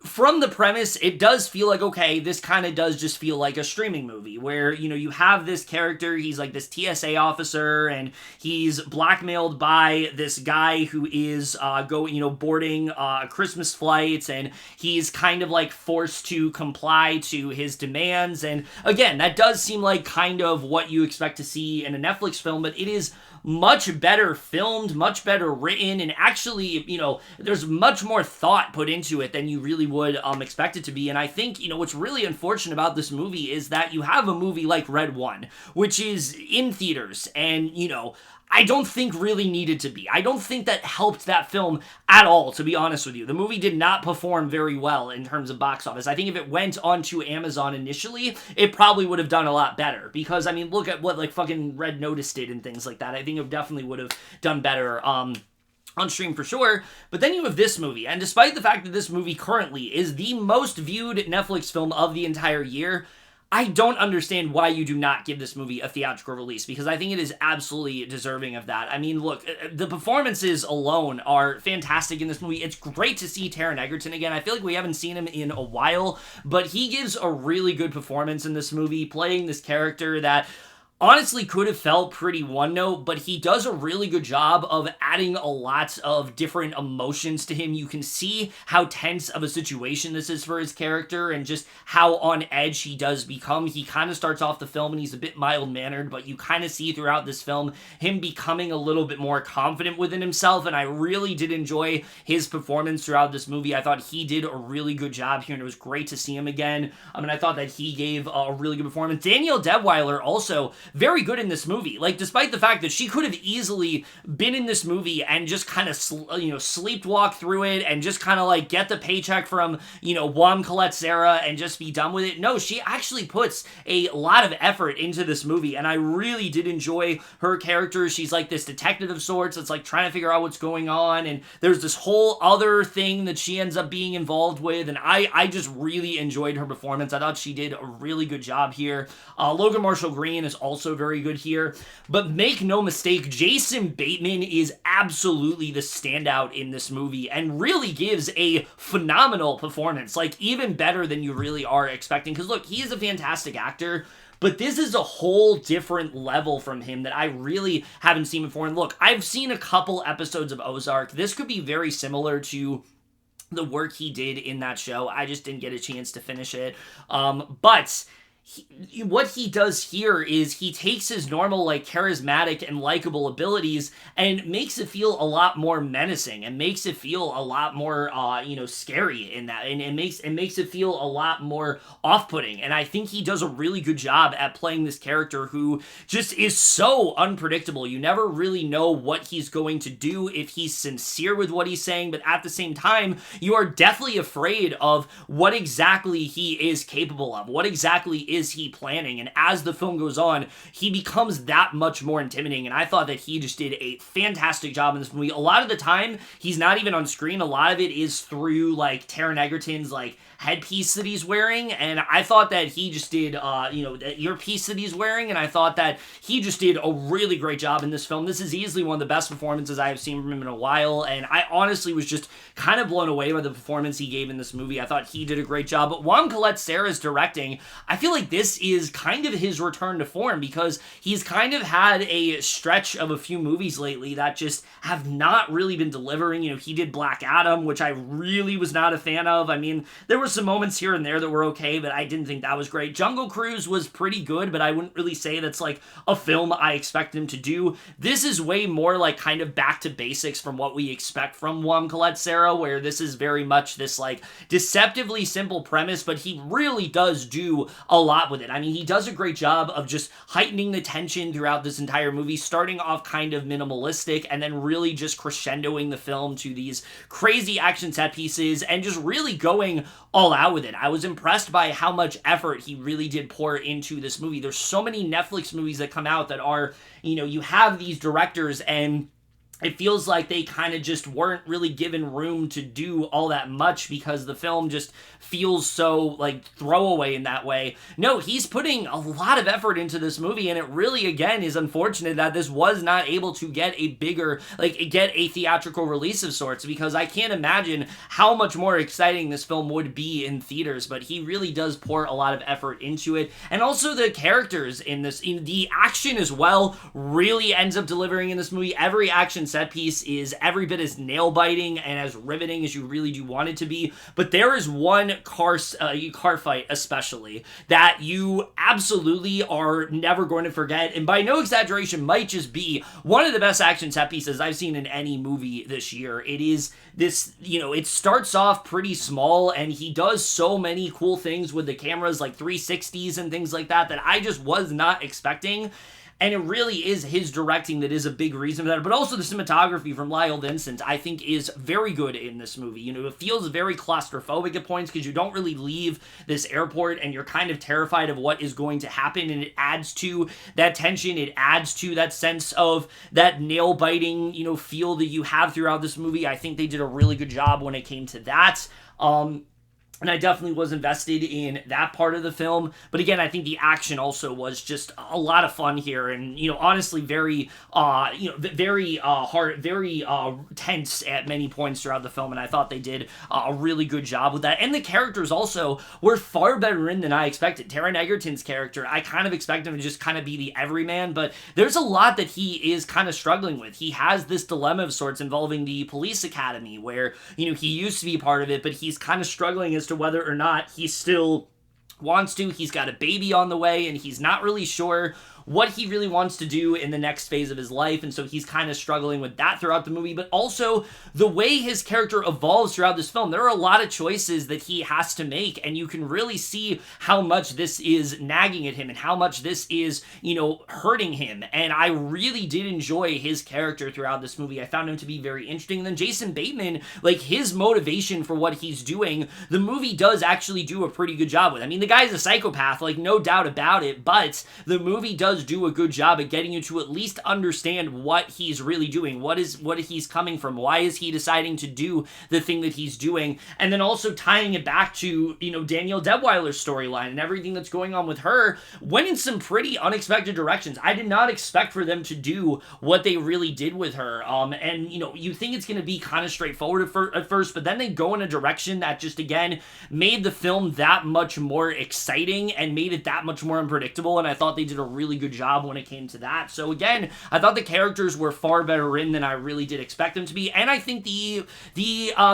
from the premise, it does feel like, okay, this kind of does just feel like a streaming movie where, you have this character, he's like this TSA officer, and he's blackmailed by this guy who is boarding Christmas flights, and he's kind of like forced to comply to his demands. And again, that does seem like kind of what you expect to see in a Netflix film, but it is much better filmed, much better written, and actually, there's much more thought put into it than you really would expect it to be. And I think, what's really unfortunate about this movie is that you have a movie like Red One, which is in theaters, and, I don't think really needed to be. I don't think that helped that film at all, to be honest with you. The movie did not perform very well in terms of box office. I think if it went onto Amazon initially, it probably would have done a lot better. Because, I mean, look at what, like, fucking Red Notice did and things like that. I think it definitely would have done better, on stream for sure. But then you have this movie, and despite the fact that this movie currently is the most viewed Netflix film of the entire year, I don't understand why you do not give this movie a theatrical release, because I think it is absolutely deserving of that. I mean, look, the performances alone are fantastic in this movie. It's great to see Taron Egerton again. I feel like we haven't seen him in a while, but he gives a really good performance in this movie, playing this character that honestly could have felt pretty one note, but he does a really good job of adding a lot of different emotions to him. You can see how tense of a situation this is for his character, and just how on edge he does become. He kind of starts off the film and he's a bit mild-mannered, but you kind of see throughout this film him becoming a little bit more confident within himself, and I really did enjoy his performance throughout this movie. I thought he did a really good job here, and it was great to see him again. I mean, I thought that he gave a really good performance. Danielle Deadwyler also very good in this movie. Like, despite the fact that she could have easily been in this movie and just kind of, sleepwalk through it and just kind of, like, get the paycheck from, Juan Colette Serra and just be done with it. No, she actually puts a lot of effort into this movie, and I really did enjoy her character. She's, like, this detective of sorts that's, like, trying to figure out what's going on, and there's this whole other thing that she ends up being involved with, and I just really enjoyed her performance. I thought she did a really good job here. Logan Marshall Green is also very good here, but make no mistake, Jason Bateman is absolutely the standout in this movie and really gives a phenomenal performance, like even better than you really are expecting, because look, he is a fantastic actor, but this is a whole different level from him that I really haven't seen before. And look, I've seen a couple episodes of Ozark. This could be very similar to the work he did in that show. I just didn't get a chance to finish it. But what he does here is he takes his normal, like, charismatic and likable abilities and makes it feel a lot more menacing and makes it feel a lot more scary in that, and it makes it feel a lot more off-putting. And I think he does a really good job at playing this character who just is so unpredictable. You never really know what he's going to do, if he's sincere with what he's saying, but at the same time you are definitely afraid of what exactly he is capable of, what exactly is he planning. And as the film goes on, he becomes that much more intimidating, and I thought that he just did a fantastic job in this movie. A lot of the time he's not even on screen. A lot of it is through, like, Taron Egerton's, like, headpiece that he's wearing, and I thought that he just did, the earpiece that he's wearing, and I thought that he just did a really great job in this film. This is easily one of the best performances I have seen from him in a while, and I honestly was just kind of blown away by the performance he gave in this movie. I thought he did a great job. But Juan Collet-Serra's directing, I feel like this is kind of his return to form, because he's kind of had a stretch of a few movies lately that just have not really been delivering. He did Black Adam, which I really was not a fan of. I mean, there were some moments here and there that were okay, but I didn't think that was great. Jungle Cruise was pretty good, but I wouldn't really say that's like a film I expect him to do. This is way more like kind of back to basics from what we expect from Juan Collet-Serra, where this is very much this like deceptively simple premise, but he really does do a lot with it. I mean, he does a great job of just heightening the tension throughout this entire movie, starting off kind of minimalistic and then really just crescendoing the film to these crazy action set pieces and just really going all out with it. I was impressed by how much effort he really did pour into this movie. There's so many Netflix movies that come out that are, you have these directors and it feels like they kind of just weren't really given room to do all that much because the film just feels so, like, throwaway in that way. No, he's putting a lot of effort into this movie, and it really, again, is unfortunate that this was not able to get a bigger, get a theatrical release of sorts, because I can't imagine how much more exciting this film would be in theaters, but he really does pour a lot of effort into it. And also the characters in this, the action as well, really ends up delivering in this movie. Every action set piece is every bit as nail-biting and as riveting as you really do want it to be, but there is one car fight especially that you absolutely are never going to forget, and by no exaggeration might just be one of the best action set pieces I've seen in any movie this year. It is this, it starts off pretty small, and he does so many cool things with the cameras, like 360s and things like that, that I just was not expecting. And it really is his directing that is a big reason for that. But also the cinematography from Lyle Vincent, I think, is very good in this movie. It feels very claustrophobic at points because you don't really leave this airport and you're kind of terrified of what is going to happen. And it adds to that tension. It adds to that sense of that nail-biting, feel that you have throughout this movie. I think they did a really good job when it came to that. And I definitely was invested in that part of the film. But again, I think the action also was just a lot of fun here. And, honestly, very, very hard, very tense at many points throughout the film. And I thought they did a really good job with that. And the characters also were far better in than I expected. Taron Egerton's character, I kind of expect him to just kind of be the everyman. But there's a lot that he is kind of struggling with. He has this dilemma of sorts involving the police academy where, he used to be part of it, but he's kind of struggling as to whether or not he still wants to. He's got a baby on the way, and he's not really sure what he really wants to do in the next phase of his life, and so he's kind of struggling with that throughout the movie, but also the way his character evolves throughout this film. There are a lot of choices that he has to make, and you can really see how much this is nagging at him and how much this is, hurting him, and I really did enjoy his character throughout this movie. I found him to be very interesting. And then Jason Bateman, his motivation for what he's doing, the movie does actually do a pretty good job with. I mean, the guy's a psychopath, no doubt about it, but the movie does do a good job at getting you to at least understand what he's really doing, what he's coming from, why is he deciding to do the thing that he's doing, and then also tying it back to, Danielle Deadwyler's storyline and everything that's going on with her went in some pretty unexpected directions. I did not expect for them to do what they really did with her, and, you think it's going to be kind of straightforward at first, but then they go in a direction that just, again, made the film that much more exciting and made it that much more unpredictable, and I thought they did a really good job when it came to that. So again, I thought the characters were far better written than I really did expect them to be, and I think the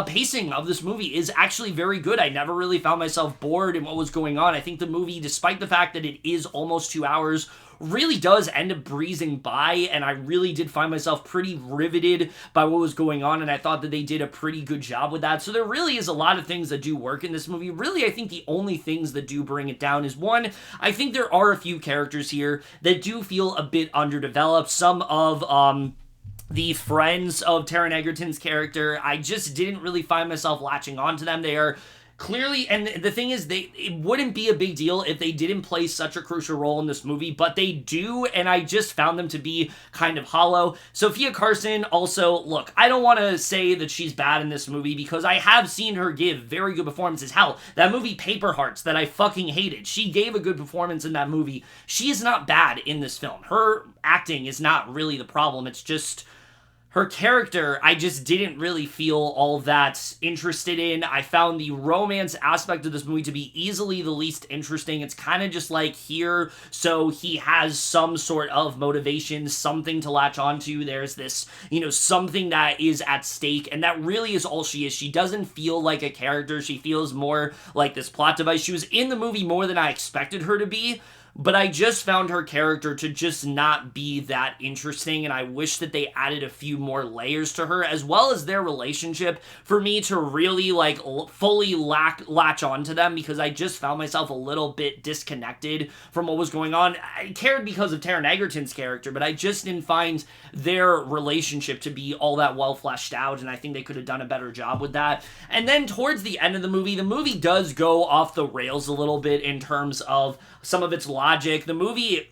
pacing of this movie is actually very good. I never really found myself bored in what was going on. I think the movie, despite the fact that it is almost 2 hours, really does end up breezing by, and I really did find myself pretty riveted by what was going on, and I thought that they did a pretty good job with that. So there really is a lot of things that do work in this movie. Really, I think the only things that do bring it down is, one, I think there are a few characters here that do feel a bit underdeveloped. Some of the friends of Taron Egerton's character, I just didn't really find myself latching onto them. They are clearly, and the thing is, it wouldn't be a big deal if they didn't play such a crucial role in this movie, but they do, and I just found them to be kind of hollow. Sophia Carson, also, look, I don't want to say that she's bad in this movie, because I have seen her give very good performances. Hell, that movie Paper Hearts that I fucking hated, she gave a good performance in that movie. She is not bad in this film. Her acting is not really the problem. It's just her character, I just didn't really feel all that interested in. I found the romance aspect of this movie to be easily the least interesting. It's kind of just like here, so he has some sort of motivation, something to latch onto. There's this, something that is at stake, and that really is all she is. She doesn't feel like a character. She feels more like this plot device. She was in the movie more than I expected her to be, but I just found her character to just not be that interesting, and I wish that they added a few more layers to her, as well as their relationship, for me to really, fully latch onto them, because I just found myself a little bit disconnected from what was going on. I cared because of Taron Egerton's character, but I just didn't find their relationship to be all that well fleshed out, and I think they could have done a better job with that. And then towards the end of the movie does go off the rails a little bit in terms of some of its logic. The movie,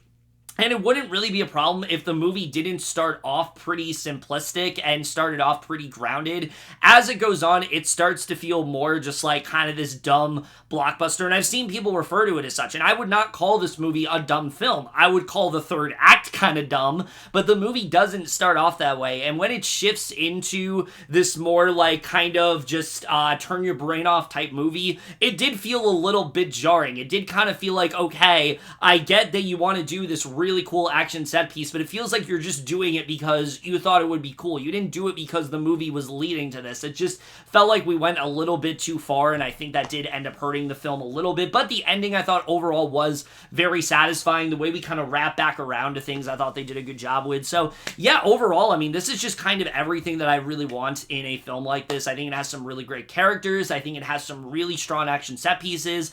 and it wouldn't really be a problem if the movie didn't start off pretty simplistic and started off pretty grounded. As it goes on, it starts to feel more just like kind of this dumb blockbuster, and I've seen people refer to it as such, and I would not call this movie a dumb film. I would call the third act kind of dumb, but the movie doesn't start off that way, and when it shifts into this more kind of just turn your brain off type movie, it did feel a little bit jarring. It did kind of feel like, okay, I get that you want to do this really cool action set piece, but it feels like you're just doing it because you thought it would be cool. You didn't do it because the movie was leading to this. It just felt like we went a little bit too far, and I think that did end up hurting the film a little bit, but the ending I thought overall was very satisfying. The way we kind of wrap back around to things, I thought they did a good job with. So yeah, overall, I mean, this is just kind of everything that I really want in a film like this. I think it has some really great characters. I think it has some really strong action set pieces,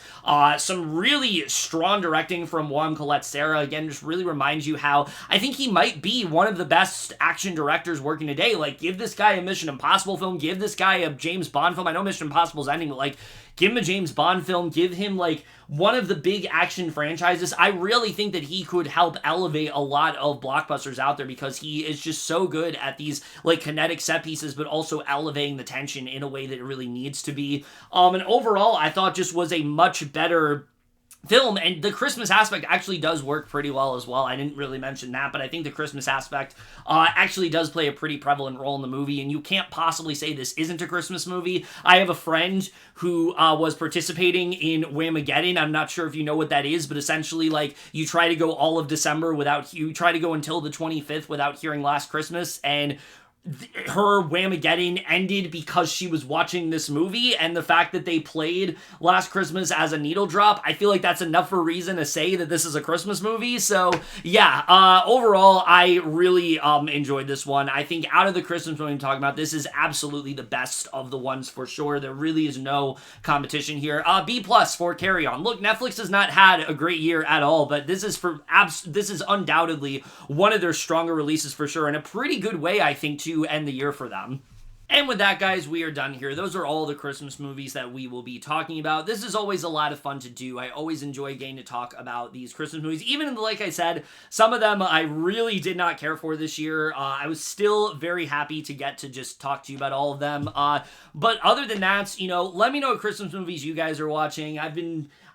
some really strong directing from Juan Colette Serra. Again, just really reminds you how I think he might be one of the best action directors working today. Give this guy a Mission Impossible film, give this guy a James Bond film. I know Mission Impossible's ending, but give him a James Bond film, give him one of the big action franchises. I really think that he could help elevate a lot of blockbusters out there, because he is just so good at these kinetic set pieces, but also elevating the tension in a way that it really needs to be. And overall, I thought just was a much better film, and the Christmas aspect actually does work pretty well as well. I didn't really mention that, but I think the Christmas aspect actually does play a pretty prevalent role in the movie, and you can't possibly say this isn't a Christmas movie. I have a friend who was participating in Whamageddon. I'm not sure if you know what that is, but essentially, you try to go all of December you try to go until the 25th without hearing Last Christmas, and her Whamageddon ended because she was watching this movie, and the fact that they played Last Christmas as a needle drop, I feel like that's enough for a reason to say that this is a Christmas movie. So yeah, overall, I really enjoyed this one. I think out of the Christmas movie I'm talking about, this is absolutely the best of the ones for sure. There really is no competition here. B+ for Carry On. Look, Netflix has not had a great year at all, but this is undoubtedly one of their stronger releases for sure, and a pretty good way, I think, to end the year for them. And with that, guys, we are done here. Those are all the Christmas movies that we will be talking about. This is always a lot of fun to do. I always enjoy getting to talk about these Christmas movies. Even, like I said, some of them I really did not care for this year. I was still very happy to get to just talk to you about all of them. But other than that, let me know what Christmas movies you guys are watching.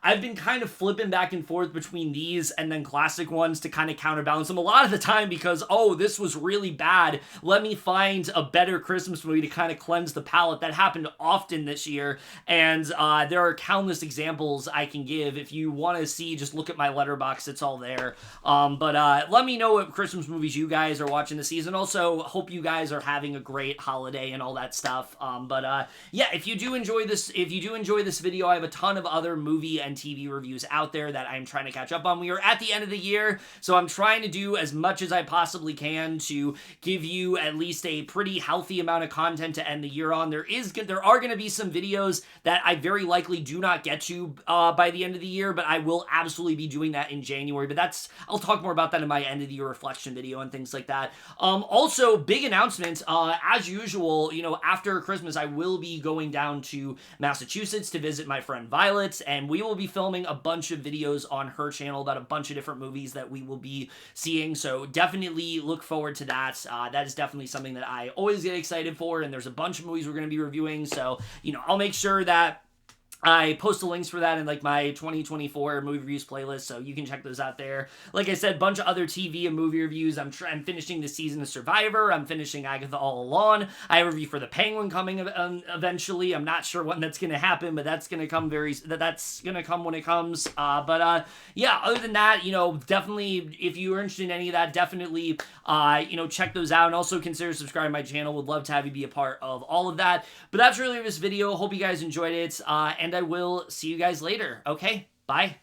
I've been kind of flipping back and forth between these and then classic ones to kind of counterbalance them a lot of the time because, oh, this was really bad. Let me find a better Christmas movie to kind of cleanse the palate. That happened often this year, and there are countless examples I can give. If you want to see, just look at my letterbox. It's all there. But let me know what Christmas movies you guys are watching this season. Also, hope you guys are having a great holiday and all that stuff. Yeah, if you do enjoy this video, I have a ton of other movie and TV reviews out there that I'm trying to catch up on. We are at the end of the year, so I'm trying to do as much as I possibly can to give you at least a pretty healthy amount of content to end the year on. There are going to be some videos that I very likely do not get to by the end of the year, but I will absolutely be doing that in January. But I'll talk more about that in my end of the year reflection video and things like that. Also, big announcement, as usual, after Christmas, I will be going down to Massachusetts to visit my friend Violet, and we will be filming a bunch of videos on her channel about a bunch of different movies that we will be seeing, so definitely look forward to that. That is definitely something that I always get excited for, and there's a bunch of movies we're going to be reviewing, so, I'll make sure that I post the links for that in my 2024 movie reviews playlist, so you can check those out there. Like I said, bunch of other TV and movie reviews. I'm finishing the season of Survivor. I'm finishing Agatha All Alone. I have a review for The Penguin coming eventually. I'm not sure when that's going to happen, but that's going to come that's going to come when it comes. Yeah, other than that, definitely, if you are interested in any of that, definitely, check those out, and also consider subscribing to my channel. Would love to have you be a part of all of that. But that's really this video. Hope you guys enjoyed it, and I will see you guys later. Okay, bye.